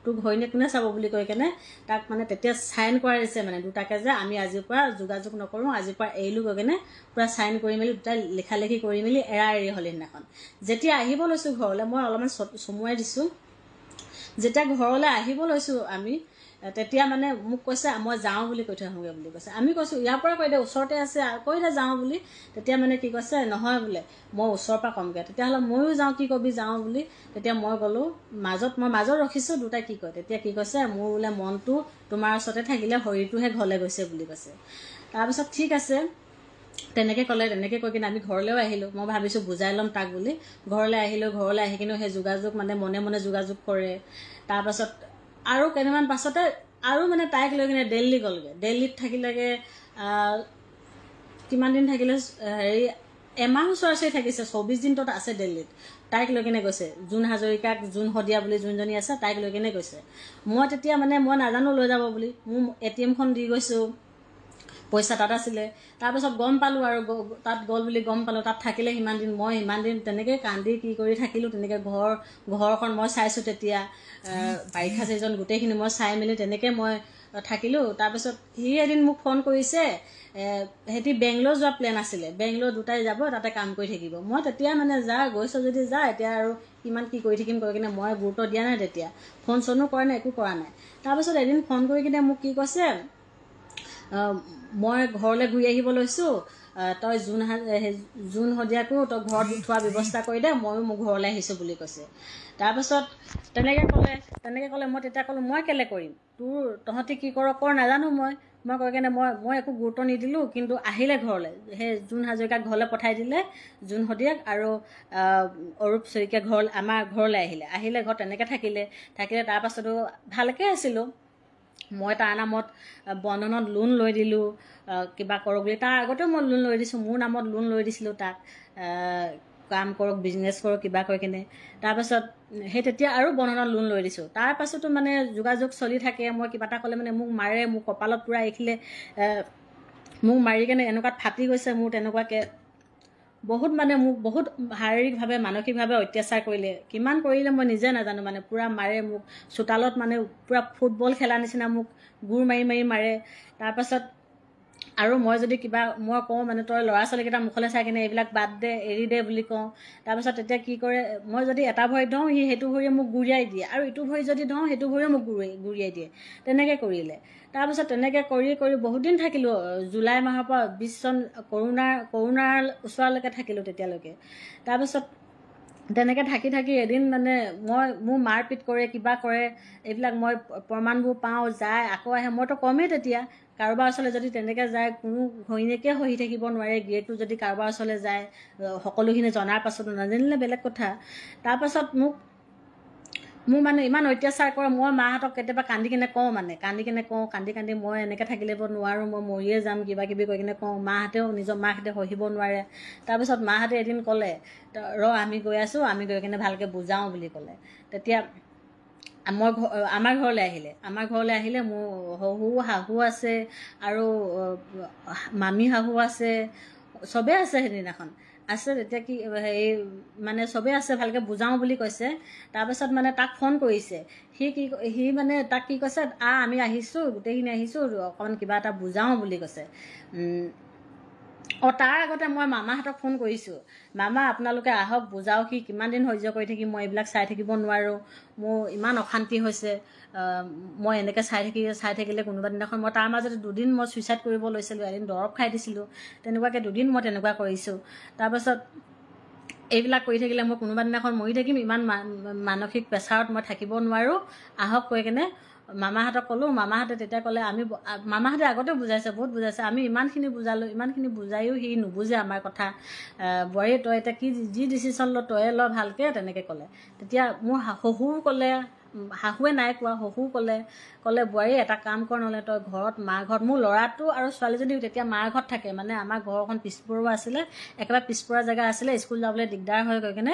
তোৰ ঘৈণীয়েক কোনে চাব বুলি কৈ কেনে তাক মানে তেতিয়া চাইন কৰাই দিছে, মানে দুটাকে যে আমি আজিৰ পৰা যোগাযোগ নকৰোঁ, আজিৰ পৰা এৰিলোঁ গৈ কেনে পূৰা চাইন কৰি মেলি দুটাই লিখালেখি কৰি মেলি এৰি হ'ল সেইদিনাখন। যেতিয়া আহিব লৈছোঁ ঘৰলৈ, মই অলপমান চমুৱাই দিছোঁ, যেতিয়া ঘৰলৈ আহিব লৈছোঁ আমি, তেতিয়া মানে মোক কৈছে মই যাওঁ বুলি কৈ থৈ আহোঁগৈ বুলি কৈছে। আমি কৈছোঁ ইয়াৰ পৰা কৈ দে ওচৰতে আছে কৈ দে যাওঁ বুলি। তেতিয়া মানে কি কৈছে নহয় বোলে মই ওচৰৰ পৰা ক'মগৈ। তেতিয়াহ'লে ময়ো যাওঁ কি কবি যাওঁ বুলি। তেতিয়া মই গ'লোঁ মই মাজত ৰখিছোঁ দুটাই কি কয়। তেতিয়া কি কৈছে মোৰ বোলে মনটো তোমাৰ ওচৰতে থাকিলে শৰীৰটোহে ঘৰলৈ গৈছে বুলি কৈছে। তাৰপিছত ঠিক আছে তেনেকৈ ক'লে। তেনেকৈ কৈ কিনে আমি ঘৰলৈও আহিলোঁ। মই ভাবিছোঁ বুজাই ল'ম তাক বুলি ঘৰলৈ আহিলোঁ। ঘৰলৈ আহি কিনেও সেই যোগাযোগ মানে মনে মনে যোগাযোগ কৰে। তাৰপাছত আৰু কেইদিনমান পাছতে আৰু মানে তাইক লৈ কিনে দিল্লী গ'লগৈ। দিল্লীত থাকিলেগৈ কিমান দিন থাকিলে এমাহ ওচৰা-ওচৰি থাকিছে। 24 দিন তাত আছে দিল্লীত। তাইক লৈ কিনে গৈছে জোন হাজৰিকাক জোন শদিয়া বুলি যোনজনী আছে তাইক লৈ কিনে গৈছে। মই তেতিয়া মানে মই নাজানো লৈ যাব বুলি। মোৰ ATM-খন দি গৈছোঁ, পইচা তাত আছিলে। তাৰপাছত গম পালোঁ আৰু তাত গ'ল বুলি গম পালোঁ। তাত থাকিলে সিমান দিন মই সিমান দিন তেনেকৈ কান্দি কি কৰি থাকিলোঁ। তেনেকৈ ঘৰখন মই চাইছোঁ। তেতিয়া বাৰিষা ছিজন গোটেইখিনি মই চাই মেলি তেনেকৈ মই থাকিলোঁ। তাৰপিছত সি এদিন মোক ফোন কৰিছে সিহঁতি বেংগলোৰ যোৱা প্লেন আছিলে। বেংগলোৰ দুটাই যাব তাতে কাম কৰি থাকিব। মই তেতিয়া মানে গৈছ যদি যা এতিয়া আৰু কিমান কি কৰি থাকিম কৈ কিনে মই গুৰুত্ব দিয়া নাই। তেতিয়া ফোন চনো কৰা নাই, একো কৰা নাই। তাৰপিছত এদিন ফোন কৰি কিনে মোক কি কৈছে মই ঘৰলৈ ঘূৰি আহিব লৈছোঁ, তই জোন শদিয়াকো তই ঘৰত উঠোৱা ব্যৱস্থা কৰি দে, ময়ো মোৰ ঘৰলৈ আহিছোঁ বুলি কৈছে। তাৰপাছত তেনেকৈ ক'লে। মই তেতিয়া ক'লোঁ মই কেলৈ কৰিম, তহঁতি কি কৰ নাজানো। মই কৈ কিনে মই একো গুৰুত্ব নিদিলোঁ। কিন্তু আহিলে ঘৰলৈ সেই জোন হাজৰিকাক ঘৰলৈ পঠাই দিলে জোন শদিয়াক আৰু অৰূপ শইকীয়া আমাৰ ঘৰলৈ আহিলে ঘৰত তেনেকৈ থাকিলে। তাৰপাছতো ভালকৈ আছিলোঁ। মই তাৰ নামত বন্ধনত লোন লৈ দিলোঁ কিবা কৰক বুলি। তাৰ আগতেও মই লোন লৈ দিছোঁ, মোৰ নামত লোন লৈ দিছিলোঁ তাক কাম কৰক বিজনেছ কৰক কিবা কৰি কিনে। তাৰপাছত সেই তেতিয়া আৰু বন্ধনত লোন লৈ দিছোঁ। তাৰপাছতো মানে যোগাযোগ চলি থাকে। মই কিবা এটা ক'লে মানে মোক মাৰে, মোৰ কপালত পূৰা এইখিলে মোক মাৰি কেনে এনেকুৱাত ফাটি গৈছে মোৰ তেনেকুৱাকৈ বহুত মানে মোক বহুত শাৰীৰিকভাৱে মানসিকভাৱে অত্যাচাৰ কৰিলে। কিমান কৰিলে মই নিজে নাজানো। মানে পূৰা মাৰে মোক চোতালত মানে পূৰা ফুটবল খেলা নিচিনা মোক গোৰ মাৰি মাৰি মাৰে। তাৰপাছত আৰু মই যদি কিবা মই কওঁ মানে তই ল'ৰা ছোৱালীকেইটা মুখলৈ চাই কিনে এইবিলাক বাদ দে এৰি দে বুলি কওঁ। তাৰপাছত তেতিয়া কি কৰে মই যদি এটা ভৰিত ধওঁ সি সেইটো ভৰিয়ে মোক গুৰিয়াই দিয়ে, আৰু ইটো ভৰি যদি ধওঁ সেইটো ভৰিয়ে মোক গুৰিয়াই দিয়ে। তেনেকৈ কৰিলে। তাৰপিছত তেনেকৈ কৰি বহুত দিন থাকিলোঁ। জুলাই মাহৰ পৰা 20 চন কৰোণাৰ ওচৰলৈকে থাকিলোঁ তেতিয়ালৈকে। তাৰপিছত তেনেকৈ থাকি এদিন মানে মোৰ মাৰপিট কৰে কিবা কৰে। এইবিলাক মই প্ৰমাণবোৰ পাওঁ, যায় আকৌ আহে। মইতো কমেই তেতিয়া কাৰোবাৰ ওচৰলৈ যদি তেনেকৈ যায় কোনো ঘৈণীয়েকে সহি থাকিব নোৱাৰে। গিৰিয়েকটো যদি কাৰোবাৰ ওচৰলৈ যায় সকলোখিনি জনাৰ পাছতো নাজানিলে বেলেগ কথা। তাৰপাছত মোৰ মানে ইমান অত্যাচাৰ কৰে। মই মাহঁতক কেতিয়াবা কান্দি কিনে কওঁ কান্দি মই এনেকৈ থাকিব নোৱাৰোঁ, মই মৰিয়ে যাম কিবা কিবি কৈ কিনে কওঁ। নিজৰ মাহঁতে সহিব নোৱাৰে। তাৰপিছত মাহঁতে এদিন ক'লে আমি গৈ আছোঁ, আমি গৈ কিনে ভালকৈ বুজাওঁ বুলি ক'লে। তেতিয়া আমাৰ ঘৰলৈ আহিলে মোৰ শাহু আছে আৰু মামী শাহু আছে, চবেই আছে সেইদিনাখন আছে। তেতিয়া কি মানে চবেই আছে ভালকৈ বুজাওঁ বুলি কৈছে। তাৰপাছত মানে তাক ফোন কৰিছে। সি মানে তাক কি কৈছে আমি আহিছোঁ, গোটেইখিনি আহিছোঁ, অকণমান কিবা এটা বুজাওঁ বুলি কৈছে। তাৰ আগতে মই মামাহঁতক ফোন কৰিছোঁ, মামা আপোনালোকে আহক বুজাওক। সি কিমান দিন সহ্য কৰি থাকিম, মই এইবিলাক চাই থাকিব নোৱাৰোঁ, মোৰ ইমান অশান্তি হৈছে। মই এনেকৈ চাই থাকিলে কোনোবা দিনাখন মই তাৰ মাজতে 2 দিন মই ছুইচাইড কৰিব লৈছিলোঁ, এদিন দৰৱ খাই দিছিলোঁ। তেনেকুৱাকৈ 2 দিন মই তেনেকুৱা কৰিছোঁ। তাৰপাছত এইবিলাক কৰি থাকিলে মই কোনোবা দিনাখন মৰি থাকিম, ইমান মানসিক প্ৰেছাৰত মই থাকিব নোৱাৰোঁ, আহক কৈ কিনে মামাহঁতক ক'লোঁ। মামাহঁতে তেতিয়া ক'লে মামাহঁতে আগতেও বুজাইছে, বহুত বুজাইছে। আমি ইমানখিনি বুজায়ো সি নুবুজে আমাৰ কথা। বোৱাৰী তই এতিয়া কি যি ডিচিশ্যন ল তয়ে ল ভালকৈ, তেনেকৈ ক'লে। তেতিয়া মোৰ শহুৰ ক'লে, শাহুৱে নাই কোৱা, শহুৰ ক'লে বোৱাৰী এটা কাম কৰ নহ'লে তই মাৰ ঘৰত মোৰ ল'ৰাটো আৰু ছোৱালীজনীও তেতিয়া মাৰ ঘৰত থাকে। মানে আমাৰ ঘৰখন পিছপৰুৱা আছিলে, একেবাৰে পিছপৰা জেগা আছিলে, স্কুল যাবলৈ দিগদাৰ হৈ গৈ কিনে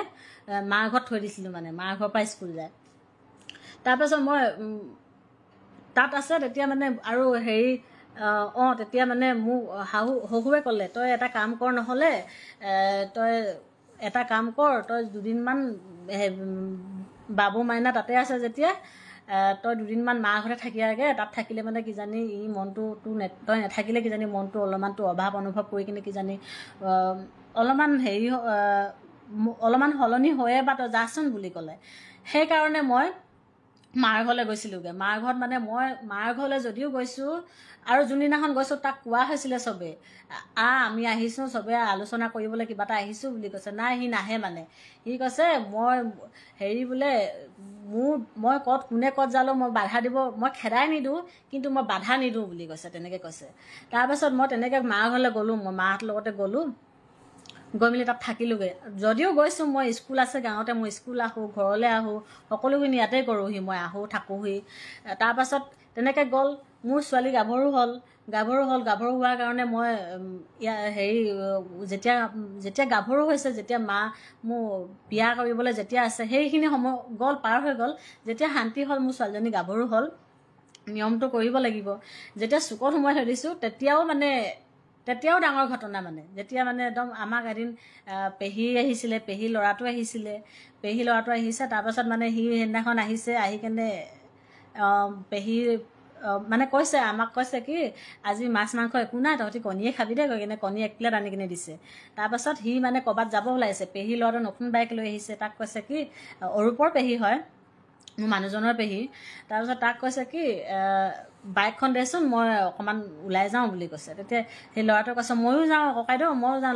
মাৰ ঘৰত থৈ দিছিলোঁ। মানে মাৰ ঘৰৰ পৰা স্কুল যায়। তাৰপাছত মই তাত আছে তেতিয়া মানে আৰু তেতিয়া মানে মোক শহুৰে ক'লে তই এটা কাম কৰ নহ'লে তই 2 দিনমান বাবু মাইনা তাতে আছে যেতিয়া তই 2 দিনমান মাৰ ঘৰতে থাকি আগে। তাত থাকিলে মানে কিজানি মনটো তই নাথাকিলে কিজানি মনটো অলপমানটো অভাৱ অনুভৱ কৰি কিনে কিজানি অলপমান সলনি হয়ে বা তই যাচোন বুলি ক'লে। সেইকাৰণে মই মাৰ ঘৰলৈ গৈছিলোঁগৈ। মাৰ ঘৰত মানে মই মাৰ ঘৰলৈ যদিও গৈছোঁ আৰু যোনদিনাখন গৈছোঁ তাক কোৱা হৈছিলে চবেই, আমি আহিছোঁ, চবে আলোচনা কৰিবলৈ কিবা এটা আহিছোঁ বুলি কৈছে। নাই, সি নাহে মানে। সি কৈছে মই বোলে মই কোনে ক'ত যালোঁ মই বাধা দিব, মই খেদাই নিদিওঁ কিন্তু মই বাধা নিদিওঁ বুলি কৈছে, তেনেকৈ কৈছে। তাৰপাছত মই তেনেকৈ মাৰ ঘৰলৈ গ'লোঁ, মই মাহঁতৰ লগতে গ'লোঁ, গৈ মেলি তাত থাকিলোঁগৈ। যদিও গৈছোঁ, মই স্কুল আছে গাঁৱতে, মই স্কুল আহোঁ, ঘৰলৈ আহোঁ, সকলোখিনি ইয়াতেই কৰোঁহি, মই আহোঁ থাকোঁহি। তাৰপাছত তেনেকৈ গ'ল। মোৰ ছোৱালী গাভৰু হ'ল। গাভৰু হোৱাৰ কাৰণে মই যেতিয়া গাভৰু হৈছে, যেতিয়া মোৰ বিয়া কৰিবলৈ যেতিয়া আছে, সেইখিনি সময় পাৰ হৈ গ'ল। যেতিয়া শান্তি হ'ল, মোৰ ছোৱালীজনী গাভৰু হ'ল, নিয়মটো কৰিব লাগিব। যেতিয়া চুকত সোমাই থৈ দিছোঁ, তেতিয়াও ডাঙৰ ঘটনা মানে। যেতিয়া মানে একদম আমাক এদিন পেহী আহিছিলে, পেহী ল'ৰাটো আহিছে। তাৰপাছত মানে সি সেইদিনাখন আহিছে, আহি কেনে পেহী মানে আমাক কৈছে কি, আজি মাছ মাংস একো নাই, তহঁতি কণীয়ে খাবি দে, গৈ কিনে কণী 1 প্লেট আনি কিনে দিছে। তাৰপাছত সি মানে ক'ৰবাত যাব ওলাইছে, পেহী ল'ৰাটো নতুন বাইক লৈ আহিছে। তাক কৈছে কি, অৰূপৰ পেহী হয়, মোৰ মানুহজনৰ পেহী। তাৰপিছত তাক কৈছে কি, বাইকখন দেচোন, মই অকণমান ওলাই যাওঁ বুলি কৈছে। তেতিয়া সেই ল'ৰাটোৱে কৈছে, ময়ো যাওঁ ককাইদেউ, ময়ো যাওঁ,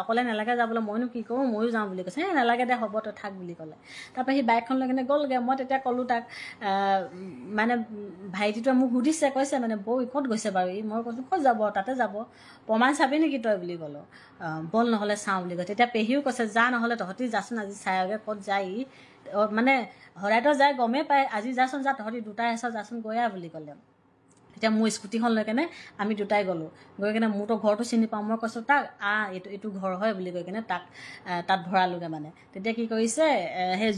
অকলে নালাগে যাবলৈ, মইনো কি কৰোঁ, ময়ো যাওঁ বুলি কৈছে। নালাগে দে, হ'ব তই থাক বুলি ক'লে। তাৰপৰা সি বাইকখন লৈ কিনে গ'লগৈ। মই তেতিয়া ক'লোঁ তাক, মানে ভাইটিটোৱে মোক সুধিছে, কৈছে মানে, বৌ ক'ত গৈছে বাৰু ই? মই কৈছোঁ, ক'ত যাব, তাতে যাব, প্ৰমাণ চাবি নেকি তই বুলি ক'লোঁ। ব'ল নহ'লে চাওঁ বুলি কয়। তেতিয়া পেহীও কৈছে, যা নহ'লে তহঁতি যাচোন, আজি চায়গৈ ক'ত যায় ই, মানে সদায়তো যায় গমেই পায়, আজি যাচোন, তহঁতি দুটাই আছ, যাচোন গৈ আহ বুলি ক'লে। তেতিয়া মোৰ স্কুটিখন লৈ কেনে আমি দুটাই গ'লোঁ। গৈ কিনে মোৰতো ঘৰটো চিনি পাওঁ, মই কৈছোঁ তাক, এইটো ঘৰ হয় বুলি কৈ কিনে তাত ভৰালোগৈ মানে। তেতিয়া কি কৰিছে, সেই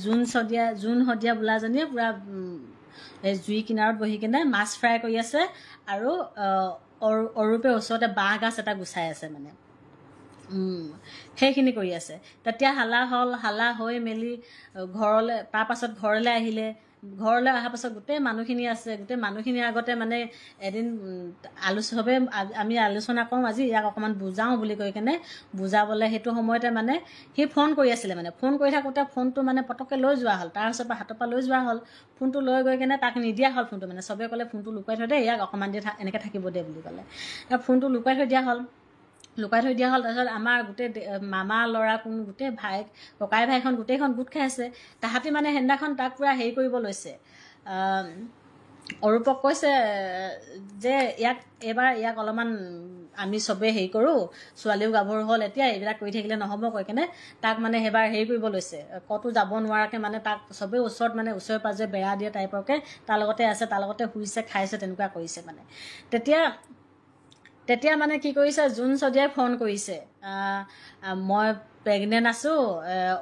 জোন শদিয়া বোলাজনীয়ে পূৰা এই জুই কিনাৰত বহি কিনে মাছ ফ্ৰাই কৰি আছে, আৰু অৰূপে ওচৰতে বাঁহ গাজ এটা গুচাই আছে মানে। সেইখিনি কৰি আছে। তেতিয়া হাল্লা হৈ মেলি তাৰপাছত ঘৰলৈ আহিলে। ঘৰলৈ অহাৰ পাছত গোটেই মানুহখিনিৰ আগতে মানে এদিন আমি আলোচনা কৰোঁ, আজি ইয়াক অকণমান বুজাওঁ বুলি কৈ কেনে বুজাবলৈ সেইটো সময়তে মানে সি ফোন কৰি আছিলে। মানে ফোন কৰি থাকোঁতে ফোনটো মানে পটককৈ লৈ যোৱা হ'ল, তাৰ ওচৰৰ পৰা হাতৰ পৰা লৈ যোৱা হ'ল। ফোনটো লৈ গৈ কেনে তাক নিদিয়া হ'ল ফোনটো, মানে চবে ক'লে ফোনটো লুকুৱাই থৈ দে, ইয়াক অকণমান দেৰি এনেকৈ থাকিব দে বুলি ক'লে। ফোনটো লুকুৱাই থৈ দিয়া হ'ল। তাৰপিছত আমাৰ গোটেই মামা ল'ৰা গোটেই ককাই ভাইখন গোটেইখন গোট খাই আছে। তাহাঁতি মানে সেইদিনাখন তাক পূৰা হেৰি কৰিব লৈছে। অৰূপক কৈছে যে এইবাৰ ইয়াক অলপমান আমি চবেই হেৰি কৰোঁ, ছোৱালীও গাভৰু হ'ল, এতিয়া এইবিলাক কৰি থাকিলে নহ'ব কৈ কেনে তাক মানে সেইবাৰ হেৰি কৰিব লৈছে। ক'তো যাব নোৱাৰাকৈ মানে তাক চবেই ওচৰত মানে ওচৰে পাঁজৰে বেৰা দিয়ে টাইপৰকৈ তাৰ লগতে আছে, তাৰ লগতে শুইছে, খাইছে, তেনেকুৱা কৰিছে মানে। তেতিয়া মানে কি কৰিছে, জোন শদিয়াই ফোন কৰিছে, মই প্ৰেগনেণ্ট আছোঁ,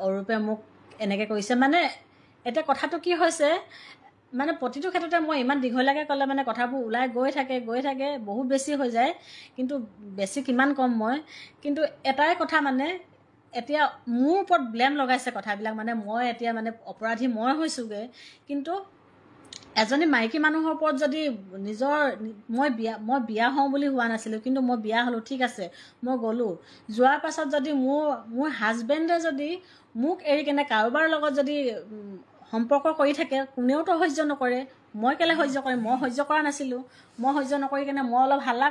অৰূপে মোক এনেকৈ কৰিছে মানে। এতিয়া কথাটো কি হৈছে, মানে প্ৰতিটো ক্ষেত্ৰতে মই ইমান দীঘলীয়াকৈ ক'লে মানে কথাবোৰ ওলাই গৈ থাকে বহুত বেছি হৈ যায়। কিন্তু বেছি কিমান ক'ম মই, কিন্তু এটাই কথা মানে, এতিয়া মোৰ ওপৰত ব্লেম লগাইছে কথাবিলাক, মানে মই এতিয়া মানে অপৰাধী মই হৈছোঁগৈ। কিন্তু এজনী মাইকী মানুহৰ ওপৰত যদি মই বিয়া হওঁ বুলি হোৱা নাছিলোঁ, কিন্তু মই বিয়া হ'লোঁ, ঠিক আছে, মই গ'লোঁ। যোৱাৰ পাছত যদি মোৰ হাজবেণ্ডে যদি মোক এৰি কেনে কাৰোবাৰ লগত যদি সম্পৰ্ক কৰি থাকে, কোনেওতো সহ্য নকৰে। মই কেলৈ সহ্য কৰিম? মই সহ্য কৰা নাছিলোঁ। মই সহ্য নকৰি কেনে মই অলপ হাল্লা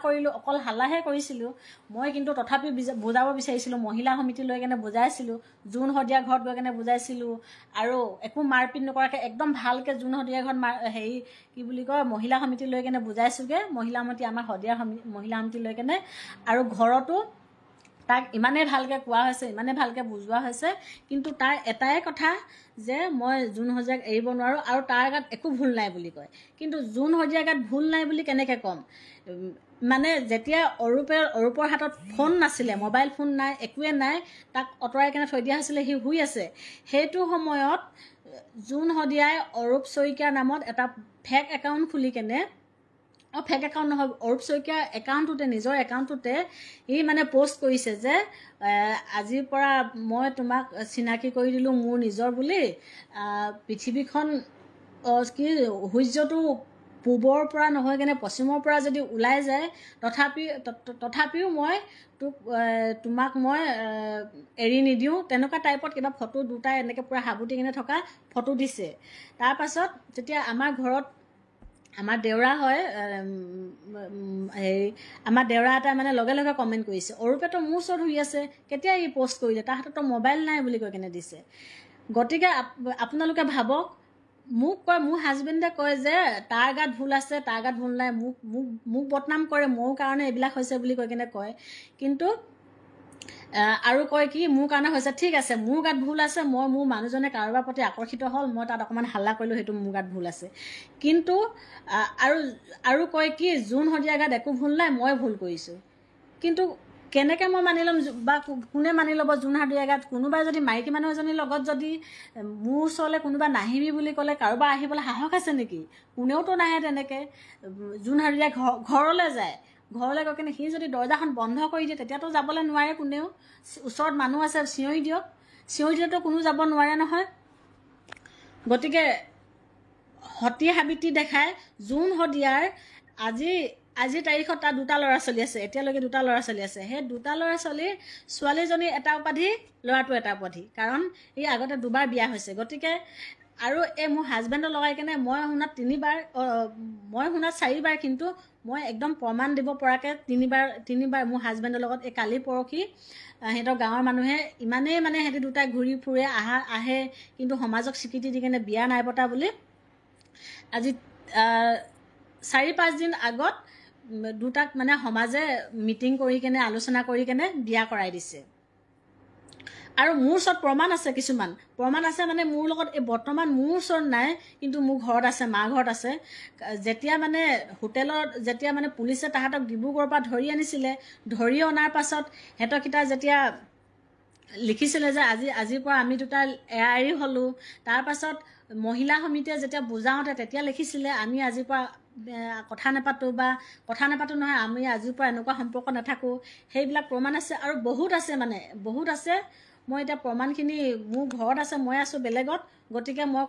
কৰিলোঁ, অকল হাল্লাহে কৰিছিলোঁ। মই কিন্তু তথাপি বুজাব বিচাৰিছিলোঁ, মহিলা সমিতি লৈ কেনে বুজাইছিলোঁ, জোন শদিয়াৰ ঘৰত গৈ কেনে বুজাইছিলোঁ, আৰু একো মাৰপিট নকৰাকৈ একদম ভালকৈ জোন শদিয়াৰ ঘৰত মহিলা সমিতি লৈ কেনে বুজাইছোঁগৈ। আমাৰ শদিয়াৰ মহিলা সমিতি লৈ কেনে, আৰু ঘৰতো তাক ইমানেই ভালকৈ কোৱা হৈছে, ইমানেই ভালকৈ বুজোৱা হৈছে। কিন্তু তাৰ এটাই কথা যে মই জোন শদিয়াক এৰিব নোৱাৰোঁ, আৰু তাৰ গাত একো ভুল নাই বুলি কয়। কিন্তু জোন শদিয়াৰ গাত ভুল নাই বুলি কেনেকৈ ক'ম? মানে যেতিয়া অৰূপৰ হাতত ফোন নাছিলে, মোবাইল ফোন নাই, একোৱে নাই, তাক আঁতৰাই কেনে থৈ দিয়া হৈছিলে, সি শুই আছে। সেইটো সময়ত জোন শদিয়াই অৰূপ শইকীয়াৰ নামত এটা ফেক একাউণ্ট খুলি কেনে, ফেক একাউণ্ট নহয়, অৰূপ শইকীয়াৰ নিজৰ একাউণ্টটোতে ই মানে পষ্ট কৰিছে যে আজিৰ পৰা মই তোমাক চিনাকি কৰি দিলোঁ মোৰ নিজৰ বুলি, পৃথিৱীখন সূৰ্যটো পূবৰ পৰা নহয় কেনে পশ্চিমৰ পৰা যদি ওলাই যায় তথাপিও মই তোমাক মই এৰি নিদিওঁ, তেনেকুৱা টাইপত কিবা ফটো দুটা এনেকৈ পূৰা সাবুতি কিনে থকা ফটো দিছে। তাৰপাছত যেতিয়া আমাৰ ঘৰত আমাৰ দেউৰা হয়, হেৰি আমাৰ দেউৰা এটাই মানে লগে লগে কমেণ্ট কৰিছে, অৰূপেতো মোৰ ওচৰত শুই আছে, কেতিয়া ই পষ্ট কৰিলে, তাৰ হাততো মোবাইল নাই বুলি কৈ কেনে দিছে। গতিকে আপোনালোকে ভাবক, মোক কয়, মোৰ হাজবেণ্ডে কয় যে তাৰ গাত ভুল আছে, তাৰ গাত ভুল নাই, মোক বদনাম কৰে, মোৰ কাৰণে এইবিলাক হৈছে বুলি কৈ কেনে কয়। কিন্তু আৰু কয় কি মোৰ কাৰণে হৈছে, ঠিক আছে মোৰ গাত ভুল আছে, মই মোৰ মানুহজনে কাৰোবাৰ প্ৰতি আকৰ্ষিত হ'ল, মই তাত অকণমান হাল্লা কৰিলোঁ, সেইটো মোৰ গাত ভুল আছে। কিন্তু আৰু কয় কি জোন শদিয়াৰ গাত একো ভুল নাই, মই ভুল কৰিছোঁ। কিন্তু কেনেকৈ মই মানি ল'ম, বা কোনে মানি ল'ব জোন শদিয়াৰ গাত? কোনোবাই যদি মাইকী মানুহ এজনীৰ লগত যদি মোৰ ওচৰলৈ কোনোবা নাহিবি বুলি ক'লে কাৰোবাৰ আহিবলৈ সাহস আছে নেকি? কোনেওতো নাহে তেনেকৈ। জোন শদিয়া ঘৰলৈ যায়, ঘৰলৈ গৈ কিনে সি যদি দৰ্জাখন বন্ধ কৰি দিয়ে তেতিয়াতো যাবলৈ নোৱাৰে কোনেও। ওচৰত মানুহ আছে, চিঞৰি দিলেতো কোনো যাব নোৱাৰে নহয়। গতিকে সতী সাবিত্ৰী দেখাই জোন শদিয়াৰ আজিৰ তাৰিখত তাৰ দুটা ল'ৰা ছোৱালী আছে, এতিয়ালৈকে দুটা ল'ৰা ছোৱালী আছে। সেই দুটা ল'ৰা ছোৱালীৰ ছোৱালীজনী এটা উপাধি, ল'ৰাটো এটা উপাধি, কাৰণ ই আগতে দুবাৰ বিয়া হৈছে। গতিকে আৰু এই মোৰ হাজবেণ্ডৰ লগাই কেনে মই শুনাত 4বাৰ, কিন্তু মই একদম প্ৰমাণ দিব পৰাকৈ তিনিবাৰ মোৰ হাজবেণ্ডৰ লগত এই কালি পৰহি সিহঁতৰ গাঁৱৰ মানুহে ইমানেই মানে সিহঁতি দুটাই ঘূৰি ফুৰে আহে, কিন্তু সমাজক স্বীকৃতি দি কেনে বিয়া নাই পতা বুলি আজি 4-5 দিন আগত দুটাক মানে সমাজে মিটিং কৰি কেনে আলোচনা কৰি কেনে বিয়া কৰাই দিছে। আৰু মোৰ ওচৰত প্ৰমাণ আছে, কিছুমান প্ৰমাণ আছে, মানে মোৰ লগত এই বৰ্তমান মোৰ ওচৰত নাই, কিন্তু মোৰ ঘৰত আছে, মা ঘৰত আছে। যেতিয়া মানে হোটেলত যেতিয়া মানে পুলিচে তাহাঁতক ডিব্ৰুগড়ৰ পৰা ধৰি আনিছিলে, ধৰি অনাৰ পাছত সিহঁতকেইটা যেতিয়া লিখিছিলে যে আজিৰ পৰা আমি দুটা এৰি হ'লোঁ, তাৰপাছত মহিলা সমিতিয়ে যেতিয়া বুজাওঁতে তেতিয়া লিখিছিলে আমি আজিৰ পৰা কথা নাপাতো নহয়, আমি আজিৰ পৰা এনেকুৱা সম্পৰ্ক নাথাকোঁ। সেইবিলাক প্ৰমাণ আছে আৰু বহুত আছে। মই এতিয়া প্ৰমাণখিনি মোৰ ঘৰত আছে, মই আছোঁ বেলেগত, গতিকে মই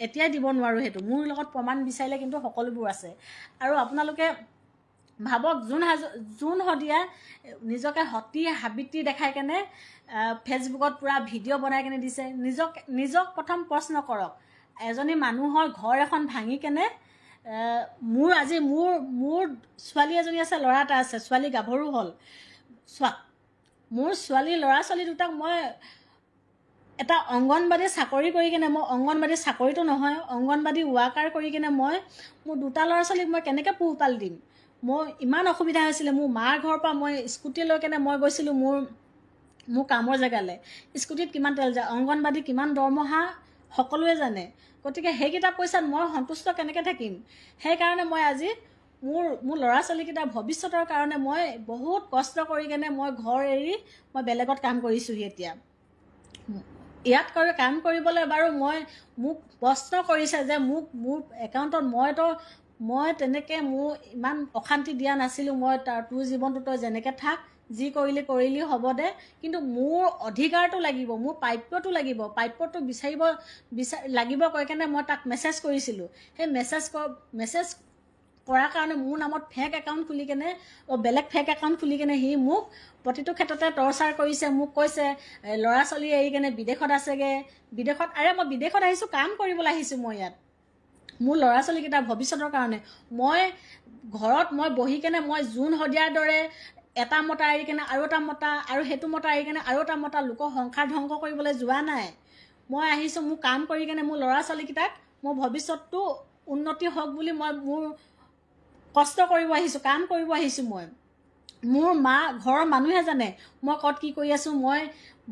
এতিয়াই দিব নোৱাৰোঁ। সেইটো মোৰ লগত প্ৰমাণ বিচাৰিলে কিন্তু সকলোবোৰ আছে। আৰু আপোনালোকে ভাবক, জোন শদিয়া নিজকে সতী সাবিত্ৰী দেখাই কেনে ফেচবুকত পূৰা ভিডিঅ' বনাই কেনে দিছে। নিজক প্ৰথম প্ৰশ্ন কৰক, এজনী মানুহৰ ঘৰ এখন ভাঙি কেনে মোৰ ছোৱালী এজনী আছে, ল'ৰা এটা আছে, ছোৱালী গাভৰু হ'ল। মোৰ ল'ৰা ছোৱালী দুটাক মই এটা অংগনবাদী চাকৰি কৰি কেনে, মই অংগনবাদী চাকৰিটো নহয়, অংগনবাদী ৱাৰ্কাৰ কৰি কেনে মই মোৰ দুটা ল'ৰা ছোৱালীক মই কেনেকৈ পোহপাল দিম? মই ইমান অসুবিধা হৈছিলে। মোৰ মাৰ ঘৰৰ পৰা মই স্কুটি লৈ কেনে মই গৈছিলোঁ মোৰ কামৰ জেগালৈ। স্কুটিত কিমান তেল যায়, অংগনবাদী কিমান দৰমহা সকলোৱে জানে। গতিকে সেইকেইটা পইচাত মই সন্তুষ্ট কেনেকৈ থাকিম? সেইকাৰণে মই আজি মোৰ ল'ৰা ছোৱালীকেইটাৰ ভৱিষ্যতৰ কাৰণে মই বহুত কষ্ট কৰি কেনে মই ঘৰ এৰি মই বেলেগত কাম কৰিছোঁহি। এতিয়া ইয়াত কাম কৰিবলৈ বাৰু মোক প্ৰশ্ন কৰিছে যে মোৰ একাউণ্টত মই তেনেকৈ মোৰ ইমান অশান্তি দিয়া নাছিলোঁ। তোৰ জীৱনটো তই যেনেকৈ থাক, যি কৰিলি হ'ব দে, কিন্তু মোৰ অধিকাৰটো লাগিব, মোৰ প্ৰাপ্যটো লাগিব, প্ৰাপ্যটো লাগিব কৈ কেনে মই তাক মেছেজ কৰিছিলোঁ। সেই মেছেজ কৰাৰ কাৰণে মোৰ নামত বেলেগ ফেক একাউণ্ট খুলি কেনে সি মোক প্ৰতিটো ক্ষেত্ৰতে টৰ্চাৰ কৰিছে। মোক কৈছে ল'ৰা ছোৱালী এৰি কেনে বিদেশত আছেগৈ, মই বিদেশত আহিছোঁ, কাম কৰিবলৈ আহিছোঁ। মই ইয়াত মোৰ ল'ৰা ছোৱালীকেইটাৰ ভৱিষ্যতৰ কাৰণে মই ঘৰত বহি কেনে মই জোন শদিয়াৰ দৰে এটা মতা এৰি কেনে আৰু এটা মতা, আৰু সেইটো মতা এৰি কেনে আৰু এটা মতা, লোকৰ সংসাৰ ধ্বংস কৰিবলৈ যোৱা নাই। মই আহিছোঁ মোৰ কাম কৰি কেনে মোৰ ল'ৰা ছোৱালীকেইটাক মোৰ ভৱিষ্যতটো উন্নতি হওক বুলি মোৰ কষ্ট কৰিব আহিছোঁ, কাম কৰিব আহিছোঁ। মোৰ ঘৰৰ মানুহে জানে মই ক'ত কি কৰি আছোঁ,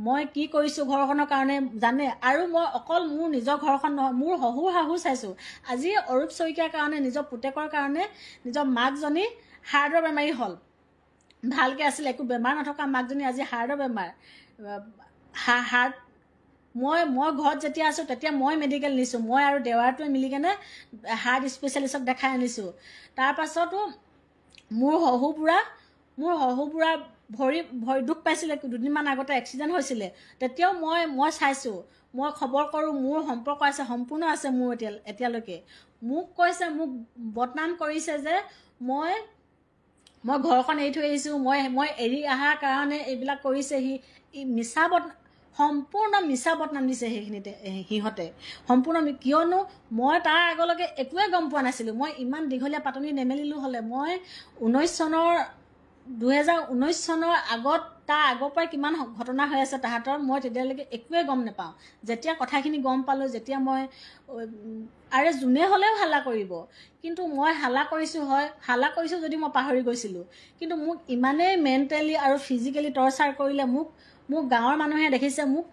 মই কি কৰিছোঁ ঘৰখনৰ কাৰণে জানে। আৰু মই অকল মোৰ নিজৰ ঘৰখন নহয়, মোৰ শহুৰ শাহু চাইছোঁ। আজি অৰূপ শইকীয়াৰ কাৰণে, নিজৰ পুতেকৰ কাৰণে নিজৰ মাকজনী হাৰ্টৰ বেমাৰী হ'ল। ভালকৈ আছিলে, একো বেমাৰ নথকা মাকজনী আজি হাৰ্টৰ বেমাৰ। মই ঘৰত যেতিয়া আছোঁ তেতিয়া মই মেডিকেল নিছোঁ, মই আৰু দেৱাৰটোৱে মিলি কেনে হাৰ্ট স্পেচিয়েলিষ্টক দেখাই আনিছোঁ। তাৰপাছতো মোৰ শহুবুঢ়া ভৰি দুখ পাইছিলে, দুদিনমান আগতে এক্সিডেণ্ট হৈছিলে, তেতিয়াও মই চাইছোঁ, মই খবৰ কৰোঁ, মোৰ সম্পৰ্ক আছে, সম্পূৰ্ণ আছে মোৰ এতিয়ালৈকে। মোক কৈছে, মোক বদনাম কৰিছে যে মই ঘৰখন এৰি থৈ আহিছোঁ, মই এৰি অহাৰ কাৰণে এইবিলাক কৰিছে। মিছা সম্পূৰ্ণ মিছা বদনাম দিছে সেইখিনিতে সিহঁতে সম্পূৰ্ণ। কিয়নো মই তাৰ আগলৈকে একোৱে গম পোৱা নাছিলোঁ। মই ইমান দীঘলীয়া পাতনি নেমেলিলোঁ হ'লে মই 2019 চনৰ আগত, তাৰ আগৰ পৰাই কিমান ঘটনা হৈ আছে তাহাঁতৰ, মই তেতিয়ালৈকে একোৱে গম নাপাওঁ। যেতিয়া কথাখিনি গম পালোঁ, যেতিয়া মই আৰে যোনে হ'লেও হাল্লা কৰিব, কিন্তু মই হাল্লা কৰিছোঁ, হয় হাল্লা কৰিছোঁ যদি মই পাহৰি গৈছিলোঁ, কিন্তু মোক ইমানেই মেণ্টেলি আৰু ফিজিকেলি টৰ্চাৰ কৰিলে। মোক গাঁৱৰ মানুহে দেখিছে, মোক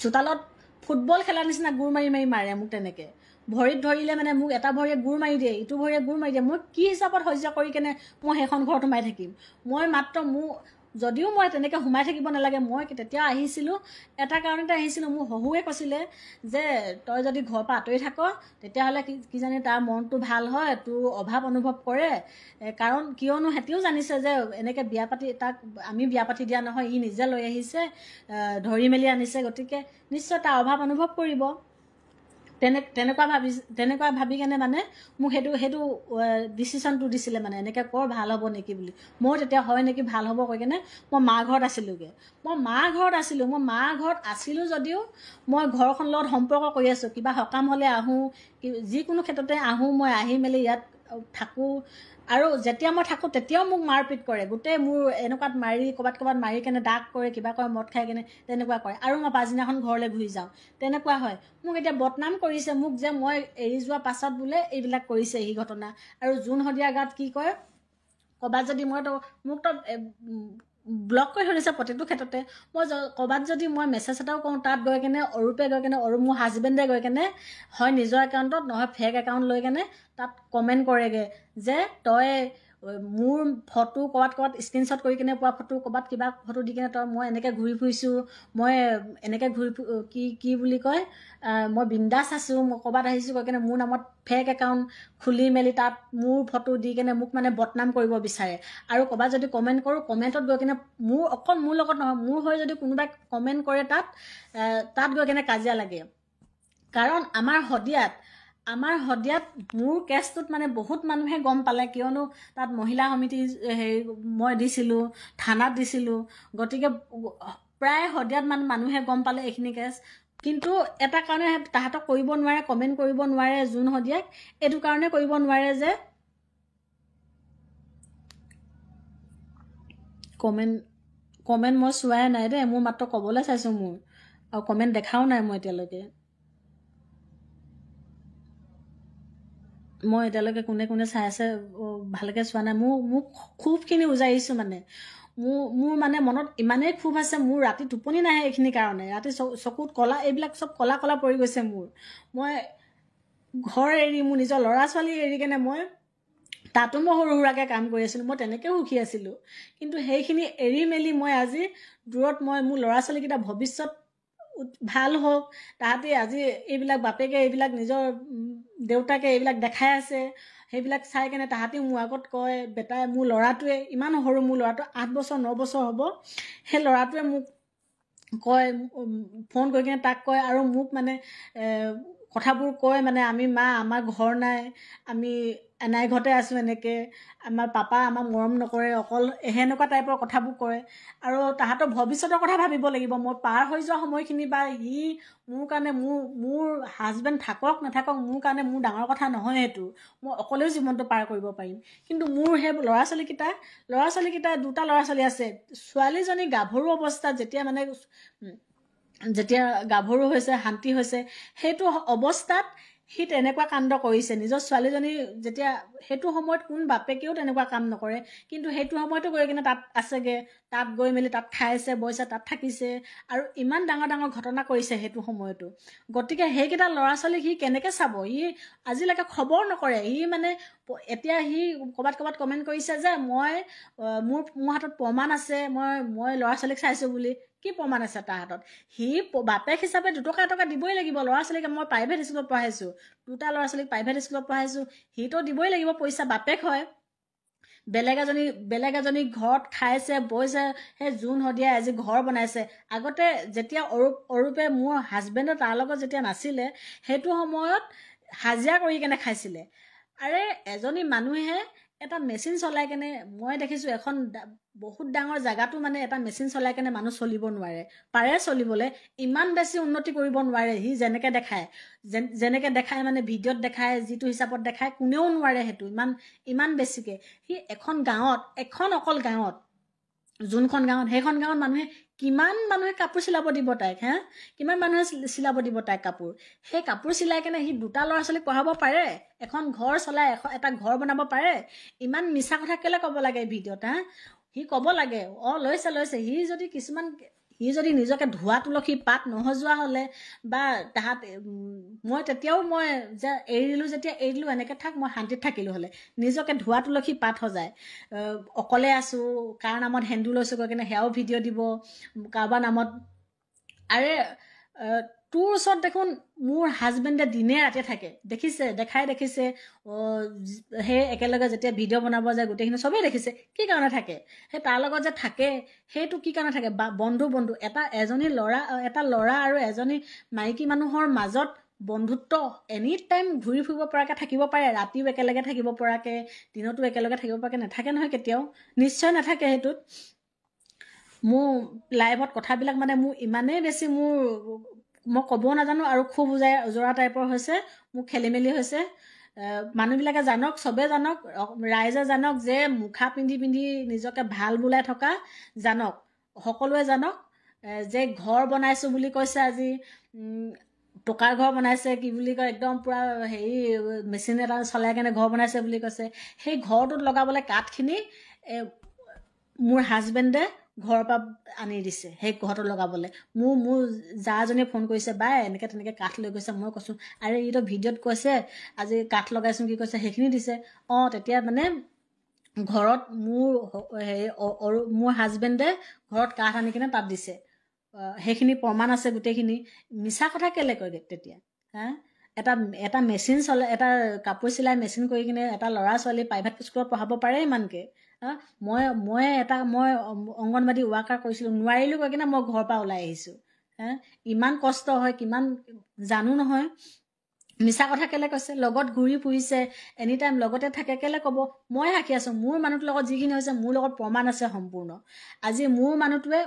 চোতালত ফুটবল খেলাৰ নিচিনা গোৰ মাৰি মাৰি মাৰে। মোক তেনেকৈ ভৰিত ধৰিলে মানে মোক এটা ভৰিয়ে গোৰ মাৰি দিয়ে, ইটো ভৰিয়ে গোৰ মাৰি দিয়ে। মই কি হিচাপত সহ্য কৰি কেনে মই সেইখন ঘৰত সোমাই থাকিম? মই মাত্ৰ যদিও মই তেনেকৈ সোমাই থাকিব নালাগে, মই তেতিয়া আহিছিলোঁ এটা কাৰণতে আহিছিলোঁ। মোৰ শহুৱে কৈছিলে যে তই যদি ঘৰৰ পৰা আঁতৰি থাক তেতিয়াহ'লে কিজানি তাৰ মনটো ভাল হয়, তোৰ অভাৱ অনুভৱ কৰে। কাৰণ কিয়নো সিহঁতিও জানিছে যে এনেকৈ বিয়া পাতি তাক আমি বিয়া পাতি দিয়া নহয়, ই নিজে লৈ আহিছে, ধৰি মেলি আনিছে, গতিকে নিশ্চয় তাৰ অভাৱ অনুভৱ কৰিব। তেনেকুৱা ভাবি কেনে মানে মোক সেইটো ডিচিশ্যনটো দিছিলে, মানে এনেকৈ কৰ ভাল হ'ব নেকি বুলি। মই তেতিয়া হয় নেকি ভাল হ'ব কৈ কেনে মই মাৰ ঘৰত আছিলোঁগৈ। মই মাৰ ঘৰত আছিলোঁ যদিও মই ঘৰখন লগত সম্পৰ্ক কৰি আছোঁ। কিবা সকাম হ'লে আহোঁ, যিকোনো ক্ষেত্ৰতে আহোঁ, মই আহি মেলি ইয়াত থাকোঁ। আৰু যেতিয়া মই থাকোঁ তেতিয়াও মোক মাৰপিট কৰে, গোটেই মোৰ এনেকুৱাত মাৰি ক'ৰবাত মাৰি কেনে দাগ কৰে, কিবা কৰে, মদ খাই কেনে তেনেকুৱা কৰে। আৰু মই পাছদিনাখন ঘৰলৈ ঘূৰি যাওঁ, তেনেকুৱা হয়। মোক এতিয়া বদনাম কৰিছে, মোক যে মই এৰি যোৱাৰ পাছত বোলে এইবিলাক কৰিছে সি ঘটনা। আৰু জোন শদিয়াৰ গাত কি কয়, ক'ৰবাত যদি মোকতো ব্লক কৰি ধৰিছে প্ৰতিটো ক্ষেত্ৰতে। মই ক'ৰবাত যদি মই মেছেজ এটাও কৰোঁ, তাত গৈ কেনে অৰূপে গৈ কেনে মোৰ হাজবেণ্ডে গৈ কেনে হয় নিজৰ একাউণ্টত নহয় ফেক একাউণ্ট লৈ কেনে তাত কমেণ্ট কৰেগৈ যে তই মোৰ ফটো ক'ৰবাত স্ক্ৰীনশ্বট কৰি কেনে পোৱা ফটো, ক'ৰবাত কিবা ফটো দি কেনে মই এনেকৈ ঘূৰি ফুৰিছোঁ, মই এনেকৈ কি বুলি কয়, মই বিন্দাছ আছোঁ, মই ক'ৰবাত আহিছোঁ কৈ কেনে মোৰ নামত ফেক একাউণ্ট খুলি মেলি তাত মোৰ ফটো দি কেনে মোক মানে বদনাম কৰিব বিচাৰে। আৰু ক'ৰবাত যদি কমেণ্ট কৰোঁ, কমেণ্টত গৈ কেনে অকল মোৰ লগত নহয়, মোৰ হৈ যদি কোনোবাই কমেণ্ট কৰে তাত গৈ কেনে কাজিয়া লাগে। কাৰণ আমাৰ শদিয়াত মোৰ কেছটোত মানে বহুত মানুহে গম পালে, কিয়নো তাত মহিলা সমিতি মই দিছিলোঁ, থানাত দিছিলোঁ, গতিকে প্ৰায় শদিয়াত মানুহে গম পালে এইখিনি কেছ। কিন্তু এটা কাৰণে তাহাঁতক কৰিব নোৱাৰে, কমেণ্ট কৰিব নোৱাৰে জোন শদিয়াক, এইটো কাৰণে কৰিব নোৱাৰে যে কমেণ্ট মই চোৱাই নাই দেই, মোৰ মাত্ৰ ক'বলৈ চাইছোঁ মোৰ, আৰু কমেণ্ট দেখাও নাই মই এতিয়ালৈকে কোনে চাই আছে ভালকৈ চোৱা নাই। মোক ক্ষোভখিনি উজাৰিছোঁ মানে মোৰ মানে মনত ইমানেই ক্ষোভ আছে, মোৰ ৰাতি টোপনি নাহে এইখিনি কাৰণে। ৰাতি চকুত ক'লা, এইবিলাক চব ক'লা পৰি গৈছে মোৰ। মই ঘৰ এৰি, মোৰ নিজৰ ল'ৰা ছোৱালী এৰি কেনে তাতো মই সৰু সুৰাকৈ কাম কৰি আছিলোঁ, মই তেনেকৈও সুখী আছিলোঁ। কিন্তু সেইখিনি এৰি মেলি মই আজি দূৰত, মোৰ ল'ৰা ছোৱালীকেইটা ভৱিষ্যত ভাল হওক, তাহাঁতি আজি এইবিলাক বাপেকে এইবিলাক নিজৰ দেউতাকে এইবিলাক দেখাই আছে, সেইবিলাক চাই কেনে তাহাঁতিও মোৰ আগত কয়, বেটাই মোৰ ল'ৰাটোৱে ইমান সৰু, মোৰ ল'ৰাটো 8 বছৰ 9 বছৰ হ'ব, সেই ল'ৰাটোৱে মোক কয়, ফোন কৰি কিনে তাক কয়, আৰু মোক মানে কথাবোৰ কয় মানে আমাৰ ঘৰ নাই, আমি এনাই ঘৰতে আছোঁ, এনেকৈ আমাৰ পাপা আমাক মৰম নকৰে, অকল সেনেকুৱা টাইপৰ কথাবোৰ কয়। আৰু তাহাঁতৰ ভৱিষ্যতৰ কথা ভাবিব লাগিব। মই পাৰ হৈ যোৱা সময়খিনি বা মোৰ কাৰণে মোৰ হাজবেণ্ড থাকক নাথাকক, মোৰ কাৰণে মোৰ ডাঙৰ কথা নহয় সেইটো, মই অকলেও জীৱনটো পাৰ কৰিব পাৰিম। কিন্তু মোৰ সেই ল'ৰা ছোৱালীকেইটা দুটা ল'ৰা ছোৱালী আছে, ছোৱালীজনী গাভৰু অৱস্থাত যেতিয়া গাভৰু হৈছে, শান্তি হৈছে, সেইটো অৱস্থাত সি তেনেকুৱা কাণ্ড কৰিছে নিজৰ ছোৱালীজনী। যেতিয়া সেইটো সময়ত কোন বাপেকেও তেনেকুৱা কাম নকৰে, কিন্তু সেইটো সময়তো গৈ কিনে তাত আছেগৈ, তাত গৈ মেলি তাত খাইছে বৈছে, তাত থাকিছে, আৰু ইমান ডাঙৰ ঘটনা কৰিছে সেইটো সময়তো। গতিকে সেইকেইটা ল'ৰা ছোৱালীক সি কেনেকৈ চাব? আজিলৈকে খবৰ নকৰে। মানে এতিয়া ক'ৰবাত কমেণ্ট কৰিছে যে মোৰ হাতত প্ৰমাণ আছে, মই ল'ৰা ছোৱালীক চাইছোঁ বুলি। কি প্ৰমাণ আছে তাৰ হাতত? বাপেক হিচাপে 2 টকা এটকা দিবই লাগিব ল'ৰা ছোৱালীক। মই প্ৰাইভেট স্কুলত পঢ়াইছোঁ, 2টা ল'ৰা ছোৱালীক প্ৰাইভেট স্কুলত পঢ়াইছোঁ, সিতো দিবই লাগিব পইচা, বাপেক হয়। বেলেগ এজনী ঘৰত খাইছে বৈছে, সেই জোন শদিয়াই আজি ঘৰ বনাইছে। আগতে যেতিয়া অৰূপে মোৰ হাজবেণ্ডে তাৰ লগত যেতিয়া নাছিলে, সেইটো সময়ত হাজিৰা কৰি কেনে খাইছিলে। আৰে এজনী মানুহে এটা মেচিন চলাই কেনে, মই দেখিছোঁ এখন বহুত ডাঙৰ জেগাতো মানে এটা মেচিন চলাই কেনে মানুহ চলিব নোৱাৰে, পাৰে চলিবলৈ, ইমান বেছি উন্নতি কৰিব নোৱাৰে। সি যেনেকৈ দেখায় মানে ভিডিঅ'ত দেখায়, যিটো হিচাপত দেখায়, কোনেও নোৱাৰে সেইটো ইমান বেছিকৈ। সি অকল গাঁৱত, যোনখন গাঁৱত, সেইখন গাঁৱত কিমান মানুহে কাপোৰ চিলাব দিব তাইক, কিমান মানুহে চিলাব দিব তাইক কাপোৰ। সেই কাপোৰ চিলাই কেনে সি 2টা ল'ৰা ছোৱালীক পঢ়াব পাৰে, এখন ঘৰ চলাই এটা ঘৰ বনাব পাৰে। ইমান মিছা কথা কেলৈ ক'ব লাগে ভিডিঅ'ত? সি ক'ব লাগে লৈছে। সি যদি নিজকে ধোৱা তুলসী পাত নহজোৱা হ'লে, বা মই তেতিয়াও যে যেতিয়া এৰি দিলোঁ এনেকৈ থাক, মই শান্তিত থাকিলোঁ হ'লে। নিজকে ধোৱা তুলসী পাত সজায়, অকলে আছোঁ, কাৰ নামত সেন্দুৰ লৈছোঁ গৈ কিনে সেয়াও ভিডিঅ' দিব, কাৰোবাৰ নামত। আৰে তোৰ ওচৰত দেখোন মোৰ হাজবেণ্ডে দিনে ৰাতিয়ে থাকে, দেখিছে। সেই একেলগে যেতিয়া ভিডিঅ' বনাব যায় গোটেইখিনি চবেই দেখিছে। কি কাৰণে থাকে? সেই তাৰ লগত যে থাকে, সেইটো কি কাৰণে থাকে? বন্ধু এটা ল'ৰা আৰু এজনী মাইকী মানুহৰ মাজত বন্ধুত্ব এনি টাইম ঘূৰি ফুৰিব পৰাকৈ থাকিব পাৰে, ৰাতিও একেলগে থাকিব পৰাকৈ, দিনতো একেলগে থাকিব পৰাকৈ নাথাকে নহয় কেতিয়াও, নিশ্চয় নাথাকে। সেইটোত মোৰ লাইভত কথাবিলাক মানে মোৰ ইমানেই বেছি মই ক'বও নাজানো, আৰু খুব জোৰা টাইপৰ হৈছে, মোৰ খেলি মেলি হৈছে। মানুহবিলাকে জানক, চবেই জানক, ৰাইজে জানক যে মুখা পিন্ধি নিজকে ভাল বোলাই থকা জানক, সকলোৱে জানক যে ঘৰ বনাইছোঁ বুলি কৈছে। আজি টকাৰ ঘৰ বনাইছে, কি বুলি কয়, একদম পূৰা মেচিন এটা চলাই কেনে ঘৰ বনাইছে বুলি কৈছে। সেই ঘৰটোত লগাবলৈ কাঠখিনি মোৰ হাজবেণ্ডে ঘৰৰ পৰা আনি দিছে, সেই ঘৰটো লগাবলৈ। মোৰ জাজনীয়ে ফোন কৰিছে, বাই এনেকৈ তেনেকৈ কাঠ লৈ গৈছে। মই কৈছোঁ, আৰে এইটো ভিডিঅ'ত কৈছে আজি কাঠ লগাইছোঁ, কি কৈছে সেইখিনি দিছে। তেতিয়া মানে ঘৰত মোৰ হাজবেণ্ডে ঘৰত কাঠ আনি কিনে তাত দিছে, সেইখিনি প্ৰমাণ আছে গোটেইখিনি। মিছা কথা কেলৈ কয় তেতিয়া? এটা মেচিন এটা কাপোৰ চিলাই মেচিন কৰি কিনে এটা ল'ৰা ছোৱালী প্ৰাইভেট স্কুলত পঢ়াব পাৰে ইমানকৈ। মই অংগনবাদী ৱাৰ্কাৰ কৰিছিলোঁ, নোৱাৰিলোঁ গৈ কিনে মই ঘৰৰ পৰা ওলাই আহিছোঁ। ইমান কষ্ট হয়, কিমান জানো নহয়। মিছা কথা কেলৈ কৈছে? লগত ঘূৰি ফুৰিছে, এনি টাইম লগতে থাকে, কেলৈ ক'ব? মই সাক্ষী আছোঁ, মোৰ মানুহটোৰ লগত যিখিনি হৈছে মোৰ লগত প্ৰমাণ আছে সম্পূৰ্ণ। আজি মোৰ মানুহটোৱে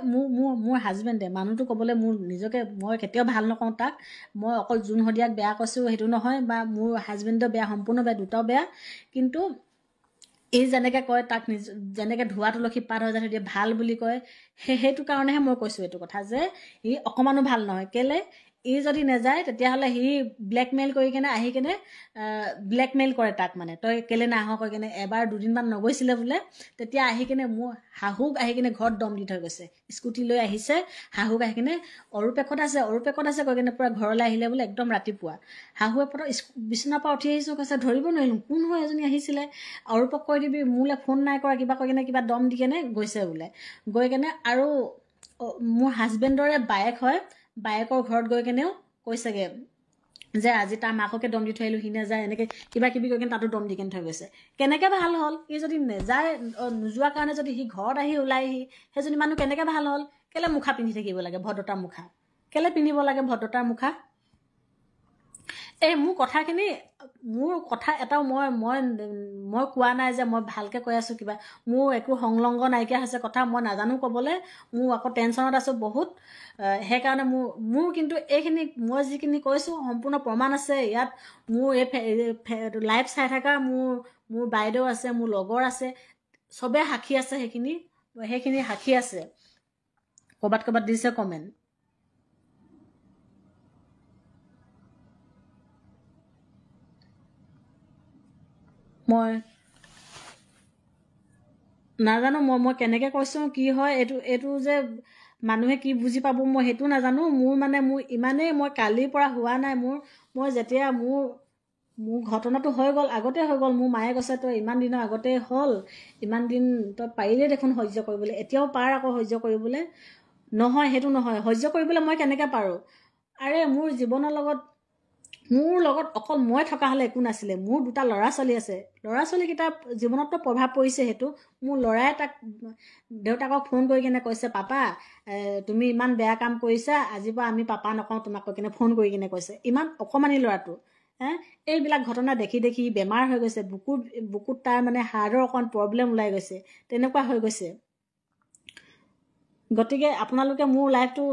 মোৰ হাজবেণ্ডে মানুহটো ক'বলৈ মোৰ নিজকে, মই কেতিয়াও ভাল নকওঁ তাক। মই অকল জোন শদিয়াক বেয়া কৈছোঁ সেইটো নহয়, বা মোৰ হাজবেণ্ডো বেয়া, সম্পূৰ্ণ বেয়া, দুটাও বেয়া। কিন্তু এই যেনেকৈ কয় তাক যেনেকৈ ধোৱা তুলসী পাত হৈ যায় ভাল বুলি কয়, সেইটো কাৰণেহে মই কৈছোঁ এইটো কথা, যে ই অকণমানো ভাল নহয়। কেলৈ? ই যদি নাযায় তেতিয়াহ'লে সি ব্লেকমেইল কৰি কিনে আহি কিনে ব্লেকমেইল কৰে তাক, মানে তই কেলৈ নাহ কৈ কিনে। এবাৰ 2দিনমান নগৈছিলে বোলে, তেতিয়া আহি কিনে মোৰ শাহুক আহি কিনে ঘৰত দম দি থৈ গৈছে। স্কুটি লৈ আহিছে, শাহুক আহি কিনে অৰূপে ক'ত আছে কৈ কিনে পূৰা ঘৰলৈ আহিলে বোলে একদম ৰাতিপুৱা। শাহুৱে বিচনাৰ পৰা উঠি আহিছোঁ, কৈছে ধৰিব নোৱাৰিলোঁ কোন হয় এজনী আহিছিলে, অৰূপক কৈ দিবি মোলৈ ফোন নাই কৰা, কিবা কৈ কিনে কিবা দম দি কেনে গৈছে বোলে। গৈ কেনে আৰু মোৰ হাজবেণ্ডৰে বায়েক হয়, বায়েকৰ ঘৰত গৈ কেনেও কৈছেগৈ যে আজি তাৰ মাককে দম দি থৈ আহিলোঁ, সি নাযায়, এনেকৈ কিবা কিবি কৈ কিনে তাতো দম দি কেনে থৈ গৈছে। কেনেকৈ ভাল হ'ল? সি যদি নোযোৱাৰ কাৰণে যদি সি ঘৰত আহি ওলাইহি, সেইজনী মানুহ কেনেকৈ ভাল হ'ল? কেলৈ মুখা পিন্ধি থাকিব লাগে? ভদ্ৰতাৰ মুখা কেলৈ পিন্ধিব লাগে? ভদ্ৰতাৰ মুখা। মোৰ কথা এটাও মই কোৱা নাই যে মই ভালকৈ কৈ আছোঁ কিবা, মোৰ একো সংলগ্ন নাইকিয়া হৈছে কথা, মই নাজানো ক'বলৈ, মোৰ আকৌ টেনশ্যনত আছোঁ বহুত। সেইকাৰণে মোৰ কিন্তু এইখিনি মই যিখিনি কৈছোঁ সম্পূৰ্ণ প্ৰমাণ আছে ইয়াত। মোৰ লাইভ চাই থকা মোৰ বাইদেউ আছে, মোৰ লগৰ আছে, চবেই সাক্ষী আছে, সেইখিনি সাক্ষী আছে। ক'ৰবাত দিছে কমেণ্ট। মই নাজানো মই কেনেকৈ কৈছোঁ, কি হয় এইটো যে মানুহে কি বুজি পাব মই সেইটো নাজানো। মোৰ ইমানেই, মই কালিৰ পৰা হোৱা নাই মই যেতিয়া মোৰ ঘটনাটো হৈ গ'ল, আগতে হৈ গ'ল। মোৰ মায়ে কৈছে তই ইমান দিনৰ আগতেই হ'ল, ইমান দিন তই পাৰিলেই দেখোন সহ্য কৰিবলৈ, এতিয়াও পাৰ আকৌ সহ্য কৰিবলৈ। নহয়, সেইটো নহয়, সহ্য কৰিবলৈ মই কেনেকৈ পাৰোঁ? আৰে মোৰ জীৱনৰ লগত মোৰ লগত অকল মই থকা হ'লে একো নাছিলে, মোৰ দুটা ল'ৰা ছোৱালী আছে, ল'ৰা ছোৱালীকেইটাৰ জীৱনততো প্ৰভাৱ পৰিছে। সেইটো মোৰ ল'ৰাই তাক দেউতাকক ফোন কৰি কিনে কৈছে, পাপা তুমি ইমান বেয়া কাম কৰিছা, আজিৰ পৰা আমি পাপা নকওঁ তোমাক, কৈ কিনে ফোন কৰি কিনে কৈছে। ইমান অকণমানি ল'ৰাটো এইবিলাক ঘটনা দেখি দেখি বেমাৰ হৈ গৈছে, বুকুত তাৰ মানে হাৰ্টৰ অকণ প্ৰব্লেম ওলাই গৈছে, তেনেকুৱা হৈ গৈছে। গতিকে আপোনালোকে মোৰ লাইফটো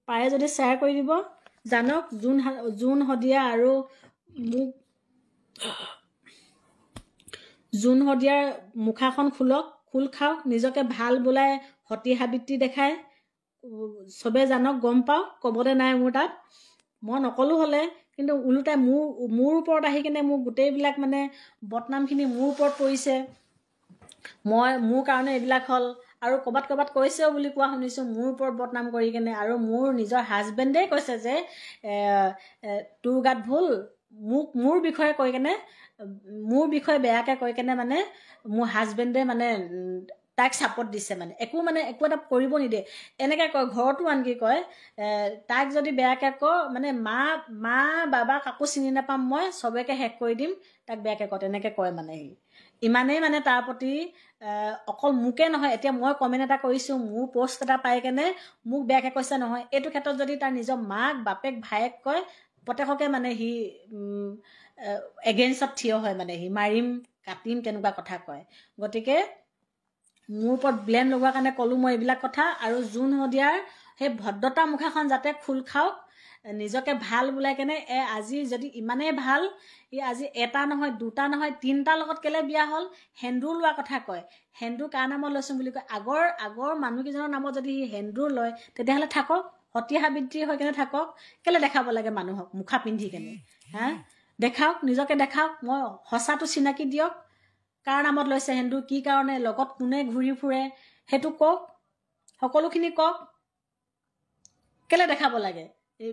পাৰে যদি শ্বেয়াৰ কৰি দিব। জানক জোন শদিয়া আৰু মোক জোন শদিয়াৰ মুখাখন খোল খাওক, নিজকে ভাল বোলাই সতী সাবিত্ৰী দেখায়, চবে জানক, গম পাওক, ক'বলৈ নাই মোৰ তাত, মই নকলো হ'লে। কিন্তু ওলোটাই মোৰ ওপৰত আহি কিনে মোৰ গোটেইবিলাক মানে বদনামখিনি মোৰ ওপৰত পৰিছে, মোৰ কাৰণে এইবিলাক হ'ল। আৰু ক'ৰবাত কৈছেও বুলি কোৱা শুনিছোঁ, মোৰ ওপৰত বদনাম কৰি কিনে। আৰু মোৰ নিজৰ হাজবেণ্ডে কৈছে যে তোৰ গাত ভুল, মোৰ বিষয়ে কৈ কেনে, মোৰ বিষয়ে বেয়াকৈ কৈ কেনে মানে মোৰ হাজবেণ্ডে মানে তাইক ছাপৰ্ট দিছে, মানে একো এটা কৰিব নিদিয়ে, এনেকৈ কয়। ঘৰতো আনকি কয় তাইক যদি বেয়াকৈ কয় মানে মা বাবা কাকো চিনি নাপাম, মই চবকে শেষ কৰি দিম, তাক বেয়াকৈ কয়, তেনেকৈ কয় মানে। ইমানেই মানে তাৰ প্ৰতি অকল মোকে নহয়, এতিয়া মই কমেণ্ট এটা কৰিছোঁ, মোৰ পষ্ট এটা পাই কেনে মোক বেয়াকৈ কৈছে নহয়, এইটো ক্ষেত্ৰত যদি তাৰ নিজৰ মাক বাপেক ভায়েক কয়, প্ৰত্যেককে মানে সি এগেইনষ্টত থিয় হয়, মানে সি মাৰিম কাটিম তেনেকুৱা কথা কয়। গতিকে মোৰ ওপৰত ব্লেম লগোৱাৰ কাৰণে ক'লোঁ মই এইবিলাক কথা। আৰু জোন শদিয়াৰ সেই ভদ্ৰতা মুখাখন যাতে খোল খাওক, নিজকে ভাল বোলাই কেনে আজি যদি ইমানেই ভাল, আজি এটা নহয় দুটা নহয় তিনিটাৰ লগত কেলে বিয়া হ'ল, সেন্দুৰ লোৱাৰ কথা কয়। সেন্দুৰ কাৰ নামত লৈছোঁ বুলি কয়, আগৰ মানুহকেইজনৰ নামত যদি সি সেন্দুৰ লয়, তেতিয়াহ'লে থাকক, সতী সাবিত্ৰী হৈ কেনে থাকক, কেলে দেখাব লাগে মানুহক মুখা পিন্ধি কেনে? দেখাওক, নিজকে দেখাওক, মই সঁচাটো চিনাকি দিয়ক, কাৰ নামত লৈছে সেন্দুৰ, কি কাৰণে, লগত কোনে ঘূৰি ফুৰে, সেইটো কওক, সকলোখিনি কওক, কেলে দেখাব লাগে? এই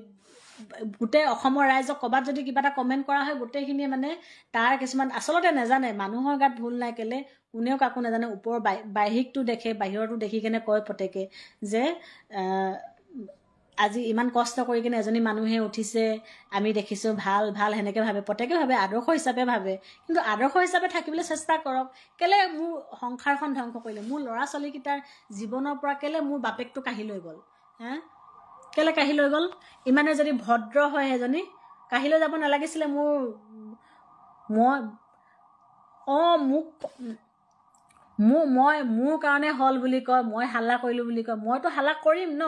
গোটেই অসমৰ ৰাইজক ক'ৰবাত যদি কিবা এটা কমেণ্ট কৰা হয়, গোটেইখিনিয়ে মানে তাৰ কিছুমান আচলতে নাজানে, মানুহৰ গাত ভুল নাই, কেলে কোনেও কাকো নাজানে, ওপৰৰ বাহিৰটো দেখে, বাহিৰতো দেখি কেনে কয় প্ৰত্যেকে যে আজি ইমান কষ্ট কৰি কিনে এজনী মানুহে উঠিছে, আমি দেখিছোঁ ভাল ভাল, সেনেকৈ ভাবে, প্ৰত্যেকে ভাবে, আদৰ্শ হিচাপে ভাবে। কিন্তু আদৰ্শ হিচাপে থাকিবলৈ চেষ্টা কৰক। কেলে মোৰ সংসাৰখন ধ্বংস কৰিলে, মোৰ ল'ৰা ছোৱালীকেইটাৰ জীৱনৰ পৰা কেলে মোৰ বাপেকটো কাঢ়ি লৈ গ'ল? কেলে কাঢ়ি লৈ গ'ল? ইমানে যদি ভদ্ৰ হয় সেইজনী, কাঢ়ি লৈ যাব নালাগিছিলে। মোৰ কাৰণে হ'ল বুলি কয়, মই হাল্লা কৰিলোঁ বুলি কয়, মইতো হাল্লা কৰিম ন।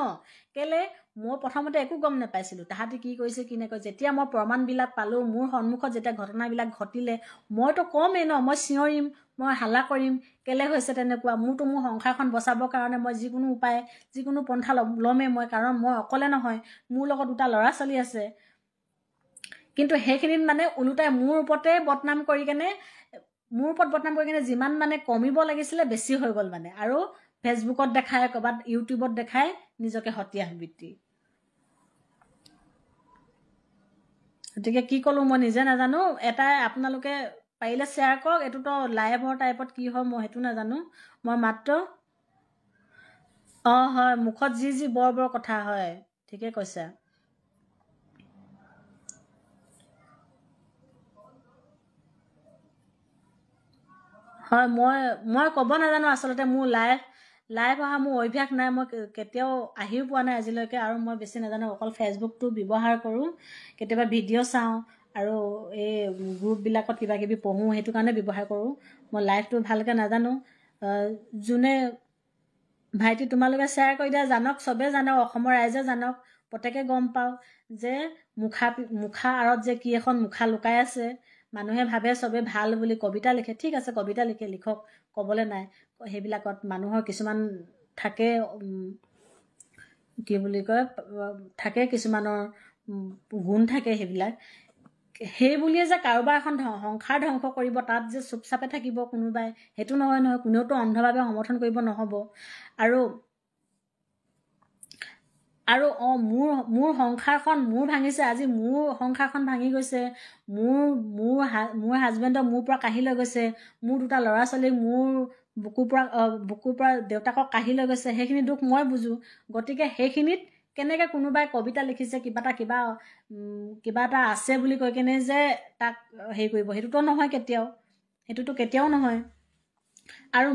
কেলে মই প্ৰথমতে একো গম নাপাইছিলোঁ তাহাঁতি কি কৰিছে কি নকয়। যেতিয়া মই প্ৰমাণবিলাক পালোঁ, মোৰ সন্মুখত যেতিয়া ঘটনাবিলাক ঘটিলে, মইতো কমেই ন, মই চিঞৰিম, মই হাল্লা কৰিম, কেলে হৈছে তেনেকুৱা। মোৰ সংসাৰখন বচাবৰ কাৰণে মই যিকোনো উপায়, যিকোনো পন্থা ল'মেই মই, কাৰণ মই অকলে নহয়, মোৰ লগত দুটা ল'ৰা ছোৱালী আছে। কিন্তু সেইখিনিত মানে ওলোটাই মোৰ ওপৰত বদনাম কৰি কেনে যিমান মানে কমিব লাগিছিলে বেছি হৈ গ'ল মানে। আৰু ফেচবুকত দেখায়, ক'ৰবাত ইউটিউবত দেখায় নিজকে সতী সাবিত্ৰী। গতিকে কি ক'লোঁ মই নিজে নাজানো। এটাই আপোনালোকে পাৰিলে শ্বেয়াৰ কৰক। এইটোতো লাইভৰ টাইপত কি হয় মই সেইটো নাজানো, মই মাত্ৰ হয়, মুখত যি বৰ বৰ কথা হয়, ঠিকে কৈছে। হয়, মই ক'ব নাজানো আচলতে। মোৰ লাইভ অহা মোৰ অভ্যাস নাই, মই কেতিয়াও আহিও পোৱা নাই আজিলৈকে। আৰু মই বেছি নাজানো, অকল ফেচবুকটো ব্যৱহাৰ কৰোঁ, কেতিয়াবা ভিডিঅ' চাওঁ, আৰু এই গ্ৰুপবিলাকত কিবা কিবি পঢ়োঁ, সেইটো কাৰণে ব্যৱহাৰ কৰোঁ। মই লাইভটো ভালকৈ নাজানো। যোনে ভাইটি তোমালোকে শ্বেয়াৰ কৰি দিয়া, জানক, চবে জানক, অসমৰ ৰাইজে জানক, প্ৰত্যেকে গম পাওক যে মুখা আঁৰত যে কি এখন মুখা লুকাই আছে। মানুহে ভাবে চবে ভাল বুলি, কবিতা লিখে, ঠিক আছে কবিতা লিখক, ক'বলৈ নাই। সেইবিলাকত মানুহৰ কিছুমান থাকে, কি বুলি কয়, থাকে কিছুমানৰ গুণ থাকে। সেই বুলিয়ে যে কাৰোবাৰ এখন সংসাৰ ধ্বংস কৰিব, তাত যে চুপচাপে থাকিব কোনোবাই, সেইটো নহয়। কোনেওতো অন্ধভাৱে সমৰ্থন কৰিব নহ'ব। আৰু মোৰ সংসাৰখন মোৰ ভাঙিছে, আজি মোৰ সংসাৰখন ভাঙি গৈছে, মোৰ হাজবেণ্ডক মোৰ পৰা কাঢ়ি লৈ গৈছে, মোৰ দুটা ল'ৰা ছোৱালীক মোৰ বুকুৰ পৰা দেউতাকক কাঢ়ি লৈ গৈছে, সেইখিনি দুখ মই বুজোঁ। গতিকে সেইখিনিত কেনেকৈ কোনোবাই কবিতা লিখিছে কিবা এটা আছে বুলি কৈ কেনে যে তাক হেৰি কৰিব, সেইটোতো নহয় কেতিয়াও নহয়। আৰু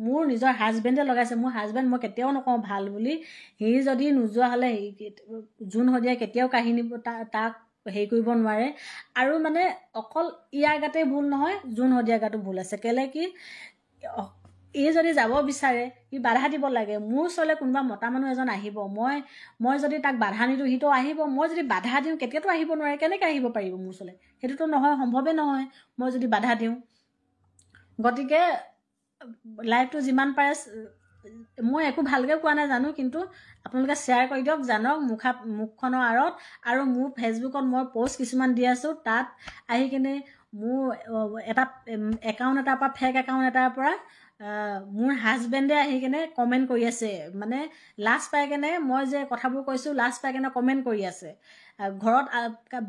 মোৰ নিজৰ হাজবেণ্ডে লগাইছে, মোৰ হাজবেণ্ড মই কেতিয়াও নকওঁ ভাল বুলি। সি যদি নোযোৱা হ'লে জোন শদিয়াই কেতিয়াও কাহিনী তাক হেৰি কৰিব নোৱাৰে। আৰু মানে অকল ইয়াৰ গাতে ভুল নহয়, জোন শদিয়াৰ গাতো ভুল আছে। কেলে কি ই যদি যাব বিচাৰে সি বাধা দিব লাগে। মোৰ ওচৰলৈ কোনোবা মতা মানুহ এজন আহিব, মই যদি তাক বাধা নিদিওঁ সিটো আহিব। মই যদি বাধা দিওঁ কেতিয়াতো আহিব নোৱাৰে। কেনেকৈ আহিব পাৰিব মোৰ ওচৰলৈ? সেইটোতো নহয়, সম্ভৱেই নহয় মই যদি বাধা দিওঁ। গতিকে লাইভটো যিমান পাৰে, মই একো ভালকৈ কোৱা নাই জানো, কিন্তু আপোনালোকে শ্বেয়াৰ কৰি দিয়ক, জানক মুখখনৰ আঁৰত। আৰু মোৰ ফেচবুকত মই পষ্ট কিছুমান দি আছোঁ, তাত আহি কিনে মোৰ এটা একাউণ্ট এটাৰ পৰা, ফেক একাউণ্ট এটাৰ পৰা মোৰ হাজবেণ্ডে আহি কেনে কমেণ্ট কৰি আছে। মানে লাজ পাই কেনে মই যে কথাবোৰ কৈছোঁ, লাজ পাই কেনে কমেণ্ট কৰি আছে। ঘৰত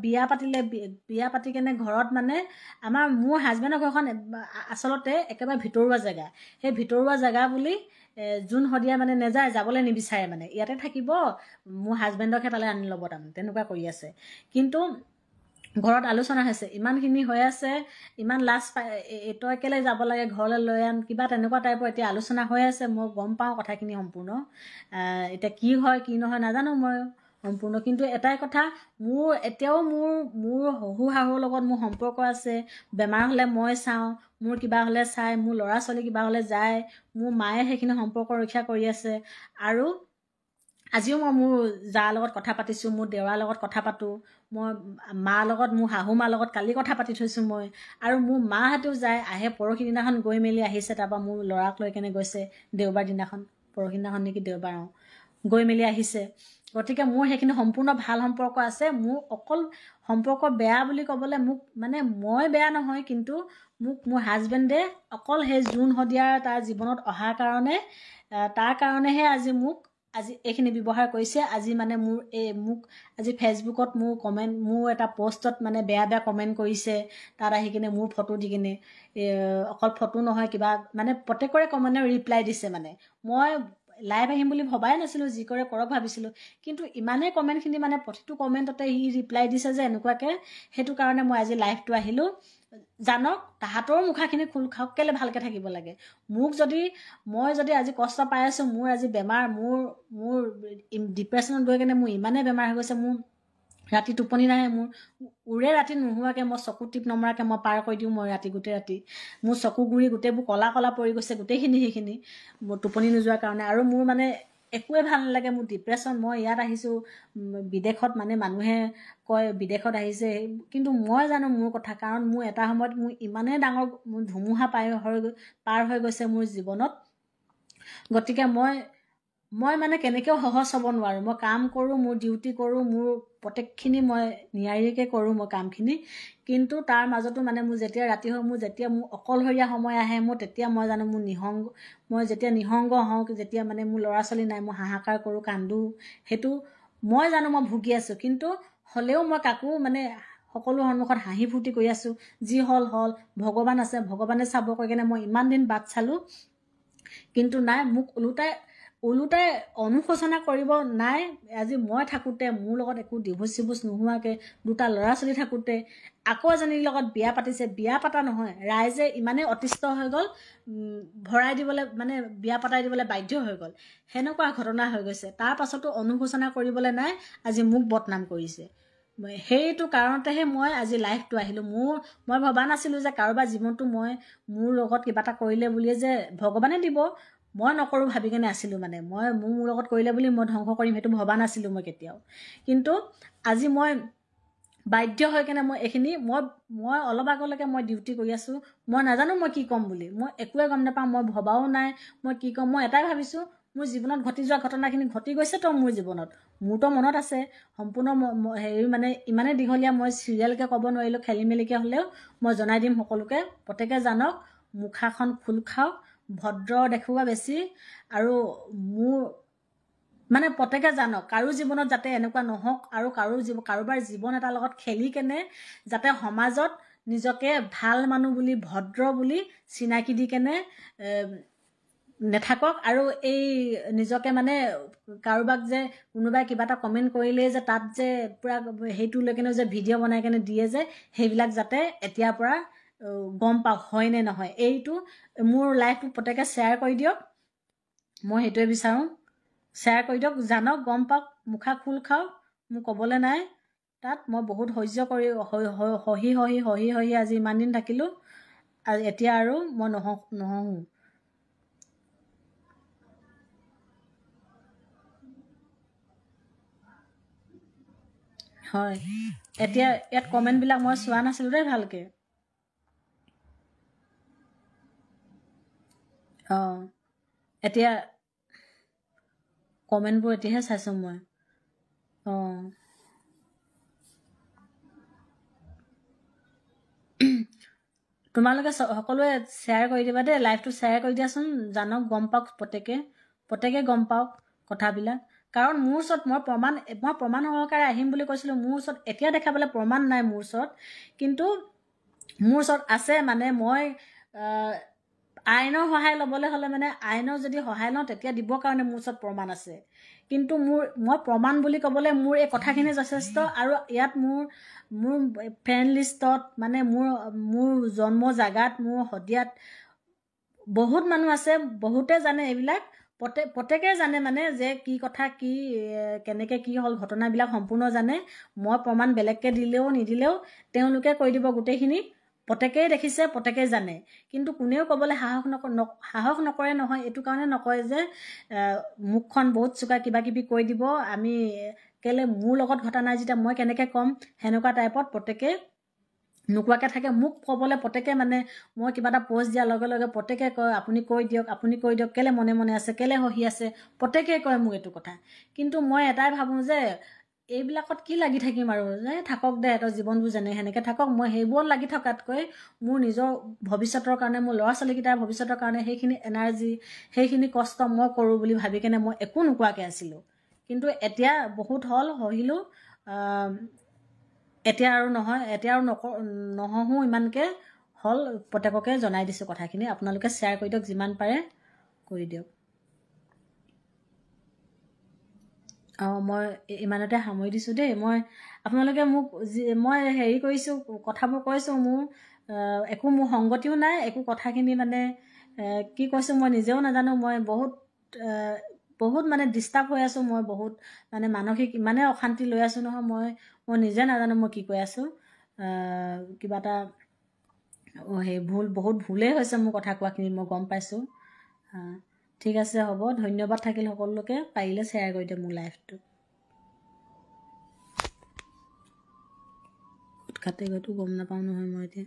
বিয়া পাতি কেনে ঘৰত মানে মোৰ হাজবেণ্ডৰ ঘৰখন আচলতে একেবাৰে ভিতৰুৱা জেগা। সেই ভিতৰুৱা জেগা বুলি জোন শদিয়া মানে নেযায়, যাবলৈ নিবিচাৰে। মানে ইয়াতে থাকিব, মোৰ হাজবেণ্ডকহে তালৈ আনি ল'ব, তাৰমানে তেনেকুৱা কৰি আছে। কিন্তু ঘৰত আলোচনা হৈছে, ইমানখিনি হৈ আছে, ইমান লাজ পাই তই কেলৈ যাব লাগে, ঘৰলৈ লৈ আন, কিবা তেনেকুৱা টাইপৰ এতিয়া আলোচনা হৈ আছে। মই গম পাওঁ কথাখিনি সম্পূৰ্ণ। এতিয়া কি হয় কি নহয় নাজানো মই সম্পূৰ্ণ, কিন্তু এটাই কথা, এতিয়াও মোৰ শহু শাহুৰ লগত মোৰ সম্পৰ্ক আছে। বেমাৰ হ'লে মই চাওঁ, মোৰ কিবা হ'লে চাই, মোৰ ল'ৰা ছোৱালী কিবা হ'লে যায়, মোৰ মায়ে সেইখিনি সম্পৰ্ক ৰক্ষা কৰি আছে। আৰু আজিও মই মোৰ যাৰ লগত কথা পাতিছোঁ, মোৰ দেওৰাৰ লগত কথা পাতোঁ, মই মোৰ শাহু মাৰ লগত কালি কথা পাতি থৈছোঁ মই। আৰু মোৰ মাহঁতেও যায়, আহে। পৰহি দিনাখন গৈ মেলি আহিছে, তাৰপৰা মোৰ ল'ৰাক লৈ কেনে গৈছে দেওবাৰ দিনাখন, পৰহি দিনাখন নেকি দেওবাৰ, গৈ মেলি আহিছে। গতিকে মোৰ সেইখিনি সম্পূৰ্ণ ভাল সম্পৰ্ক আছে। মোৰ অকল সম্পৰ্ক বেয়া বুলি ক'বলৈ মানে মই বেয়া নহয়, কিন্তু মোৰ হাজবেণ্ডে অকল সেই জোন শদিয়াৰ তাৰ জীৱনত অহাৰ কাৰণে, তাৰ কাৰণেহে আজি এইখিনি ব্যৱহাৰ কৰিছে। আজি মানে আজি ফেচবুকত মোৰ এটা পষ্টত মানে বেয়া কমেণ্ট কৰিছে। তাত আহি কিনে মোৰ ফটো দি কিনে, অকল ফটো নহয়, কিবা মানে প্ৰত্যেকৰে কমেণ্টৰ ৰিপ্লাই দিছে। মানে মই লাইভ আহিম বুলি ভবাই নাছিলোঁ, যি কৰে কৰক ভাবিছিলোঁ। কিন্তু ইমানেই কমেণ্টখিনি, মানে প্ৰতিটো কমেণ্টতে সি ৰিপ্লাই দিছে যে এনেকুৱাকৈ, সেইটো কাৰণে মই আজি লাইভটো আহিলোঁ। জানক, তাহাঁতৰ মুখাখিনি খোল খাওক, কেলৈ ভালকৈ থাকিব লাগে। মই যদি আজি কষ্ট পাই আছোঁ, মোৰ আজি বেমাৰ, মোৰ ডিপ্ৰেশ্যনত গৈ কেনে মোৰ ইমানেই বেমাৰ হৈ গৈছে, মোৰ ৰাতি টোপনি নাহে, মোৰ ৰাতি নোহোৱাকৈ, মই চকু টিপ নমৰাকৈ মই পাৰ কৰি দিওঁ মই গোটেই ৰাতি। মোৰ চকু গুৰি গোটেইবোৰ কলা পৰি গৈছে, গোটেইখিনি সেইখিনি মোৰ টোপনি নোযোৱাৰ কাৰণে। আৰু মোৰ মানে একোৱে ভাল নালাগে, মোৰ ডিপ্ৰেশ্যন। মই ইয়াত আহিছোঁ বিদেশত, মানে মানুহে কয় বিদেশত আহিছে, কিন্তু মই জানো মোৰ কথা। কাৰণ মোৰ এটা সময়ত মোৰ ইমানেই ডাঙৰ ধুমুহা পাৰ হৈ গৈছে মোৰ জীৱনত। গতিকে মই মানে কেনেকৈও সহজ হ'ব নোৱাৰোঁ। মই কাম কৰোঁ, মোৰ ডিউটি কৰোঁ, মোৰ প্ৰত্যেকখিনি মই নিয়াৰিকৈ কৰোঁ মই কামখিনি। কিন্তু তাৰ মাজতো মানে মোৰ যেতিয়া ৰাতি হয়, যেতিয়া মোৰ অকলশৰীয়া সময় আহে, তেতিয়া মই জানো মই যেতিয়া নিঃসংগ হওঁ, যেতিয়া মানে মোৰ ল'ৰা ছোৱালী নাই, মই হাহাকাৰ কৰোঁ, কান্দোঁ। সেইটো মই জানো মই ভুগি আছোঁ। কিন্তু হ'লেও মই কাকো মানে সকলো সন্মুখত হাঁহি ফূৰ্তি কৰি আছোঁ। যি হ'ল ভগৱান আছে, ভগৱানে চাব কৈ কিনে মই ইমান দিন বাট চালোঁ। কিন্তু নাই, মোক ওলোটাই অনুশোচনা কৰিব নাই। আজি মই থাকোঁতে, মোৰ লগত একো ডিভোৰ্চ নোহোৱাকৈ, দুটা ল'ৰা ছোৱালী থাকোঁতে, আকৌ এজনীৰ লগত বিয়া পাতিছে। বিয়া পতা নহয়, ৰাইজে ইমানেই অতিষ্ঠ হৈ গ'ল, ভৰাই দিবলৈ, মানে বিয়া পতাই দিবলৈ বাধ্য হৈ গ'ল। সেনেকুৱা ঘটনা হৈ গৈছে। তাৰ পাছতো অনুশোচনা কৰিবলৈ নাই, আজি মোক বদনাম কৰিছে। সেইটো কাৰণতেহে মই আজি লাইভটো আহিলোঁ। মই ভবা নাছিলোঁ যে কাৰোবাৰ জীৱনটো মোৰ লগত কিবা এটা কৰিলে বুলিয়ে যে ভগৱানে দিব, মই নকৰোঁ ভাবি কেনে আছিলোঁ। মানে মোৰ লগত কৰিলে বুলি মই ধ্বংস কৰিম, সেইটো ভবা নাছিলোঁ মই কেতিয়াও। কিন্তু আজি মই বাধ্য হৈ কেনে মই অলপ আগলৈকে মই ডিউটি কৰি আছোঁ। মই নাজানো মই কি ক'ম বুলি, মই একোৱে গম নাপাওঁ, মই ভবাও নাই মই কি ক'ম। মই এটাই ভাবিছোঁ, মোৰ জীৱনত ঘটি যোৱা ঘটনাখিনি ঘটি গৈছেতো মোৰ জীৱনত, মোৰতো মনত আছে সম্পূৰ্ণ। মানে ইমানেই দীঘলীয়া, মই চিৰিয়েলকৈ ক'ব নোৱাৰিলোঁ, খেলি মেলিকৈ হ'লেও মই জনাই দিম সকলোকে। প্ৰত্যেকে জানক, মুখাখন খোল খাওক, ভদ্ৰ দেখুওৱা বেছি। আৰু মোৰ মানে প্ৰত্যেকে জানক, কাৰো জীৱনত যাতে এনেকুৱা নহওক, আৰু কাৰোবাৰ জীৱন এটাৰ লগত খেলি কেনে যাতে সমাজত নিজকে ভাল মানুহ বুলি, ভদ্ৰ বুলি চিনাকি দি কেনে নেথাকক আৰু এই নিজকে মানে কাৰোবাক যে কোনোবাই কিবা এটা কমেণ্ট কৰিলেই যে তাত যে পূৰা সেইটো লৈ কেনে যে ভিডিঅ' বনাই কেনে দিয়ে যে সেইবিলাক যাতে এতিয়াৰ পৰা গম পাওক হয় নে নহয়। এইটো মোৰ লাইফটো প্ৰত্যেকে শ্বেয়াৰ কৰি দিয়ক, মই সেইটোৱে বিচাৰোঁ। শ্বেয়াৰ কৰি দিয়ক, জানক, গম পাওক, মুখা খোল খাওক, মোৰ ক'বলৈ নাই তাত। মই বহুত সহ্য কৰি সহি আজি ইমান দিন থাকিলোঁ, আৰু এতিয়া আৰু মই নহওঁ। হয়, এতিয়া ইয়াত কমেণ্টবিলাক মই চোৱা নাছিলোঁ দেই ভালকৈ। অঁ, এতিয়া কমেণ্টবোৰ এতিয়াহে চাইছোঁ মই। অঁ, তোমালোকে সকলোৱে শ্বেয়াৰ কৰি দিবা দেই, লাইভটো শ্বেয়াৰ কৰি দিয়াচোন, জানক, গম পাওক, প্ৰত্যেকে গম পাওক কথাবিলাক। কাৰণ মোৰ ওচৰত মই প্ৰমাণ সহকাৰে আহিম বুলি কৈছিলোঁ। মোৰ ওচৰত এতিয়া দেখাবলৈ প্ৰমাণ নাই মোৰ ওচৰত, কিন্তু মোৰ ওচৰত আছে। মানে মই আইনৰ সহায় ল'বলৈ হ'লে মানে আইনৰ যদি সহায় লওঁ তেতিয়া দিবৰ কাৰণে মোৰ ওচৰত প্ৰমাণ আছে। কিন্তু মই প্ৰমাণ বুলি ক'বলৈ মোৰ এই কথাখিনি যথেষ্ট। আৰু ইয়াত মোৰ ফ্ৰেণ্ড লিষ্টত মানে মোৰ জন্ম জাগাত, মোৰ শদিয়াত বহুত মানুহ আছে, বহুতে জানে এইবিলাক, প্ৰত্যেকে জানে মানে যে কি কথা, কি কেনেকৈ কি হ'ল, ঘটনাবিলাক সম্পূৰ্ণ জানে। মই প্ৰমাণ বেলেগকৈ দিলেও নিদিলেও তেওঁলোকে কৈ দিব গোটেইখিনি। প্ৰত্যেকেই দেখিছে, প্ৰত্যেকেই জানে, কিন্তু কোনেও ক'বলৈ সাহস নকৰে। নহয়, এইটো কাৰণে নকয় যে মুখখন বহুত চোকা, কিবা কিবি কৈ দিব, আমি কেলে মোৰ লগত ঘটা নাই যেতিয়া মই কেনেকৈ ক'ম, সেনেকুৱা টাইপত প্ৰত্যেকে নোকোৱাকৈ থাকে। মোক ক'বলৈ প্ৰত্যেকে মানে মই কিবা এটা পষ্ট দিয়াৰ লগে লগে প্ৰত্যেকে কয় আপুনি কৈ দিয়ক, কেলে মনে মনে আছে, কেলে সহি আছে, প্ৰত্যেকেই কয় মোক এইটো কথা। কিন্তু মই এটাই ভাবোঁ যে এইবিলাকত কি লাগি থাকিম আৰু, যে থাকক দে, সিহঁতৰ জীৱনবোৰ যেনে সেনেকৈ থাকক। মই সেইবোৰত লাগি থকাতকৈ মোৰ নিজৰ ভৱিষ্যতৰ কাৰণে, মোৰ ল'ৰা ছোৱালীকেইটাৰ ভৱিষ্যতৰ কাৰণে সেইখিনি এনাৰ্জি, সেইখিনি কষ্ট মই কৰোঁ বুলি ভাবি কেনে মই একো নোকোৱাকৈ আছিলোঁ। কিন্তু এতিয়া বহুত হ'ল, সহিলোঁ। এতিয়া আৰু নহয়, এতিয়া আৰু নহওঁ ইমানকৈ হ'ল। প্ৰত্যেককে জনাই দিছোঁ কথাখিনি। আপোনালোকে শ্বেয়াৰ কৰি দিয়ক, যিমান পাৰে কৰি দিয়ক। অঁ, মই ইমানতে সামৰি দিছোঁ দেই। আপোনালোকে মোক মই হেৰি কৰিছোঁ, কথাবোৰ কৈছোঁ, মোৰ একো মোৰ সংগতিও নাই, একো কথাখিনি মানে কি কৈছোঁ মই নিজেও নাজানো। মই বহুত মানে ডিষ্টাৰ্ব হৈ আছোঁ। মই বহুত মানে মানসিক ইমানে অশান্তি লৈ আছোঁ নহয়, মই নিজে নাজানো মই কি কৈ আছোঁ। কিবা এটা বহুত ভুলেই হৈছে মোৰ কথা কোৱাখিনি, মই গম পাইছোঁ। ঠিক আছে, হ'ব, ধন্যবাদ থাকিল সকলোকে। পাৰিলে শ্বেয়াৰ কৰি দিয়ক মোৰ লাইফটো। কাটে গৈতো গম নাপাওঁ নহয় মই এতিয়া।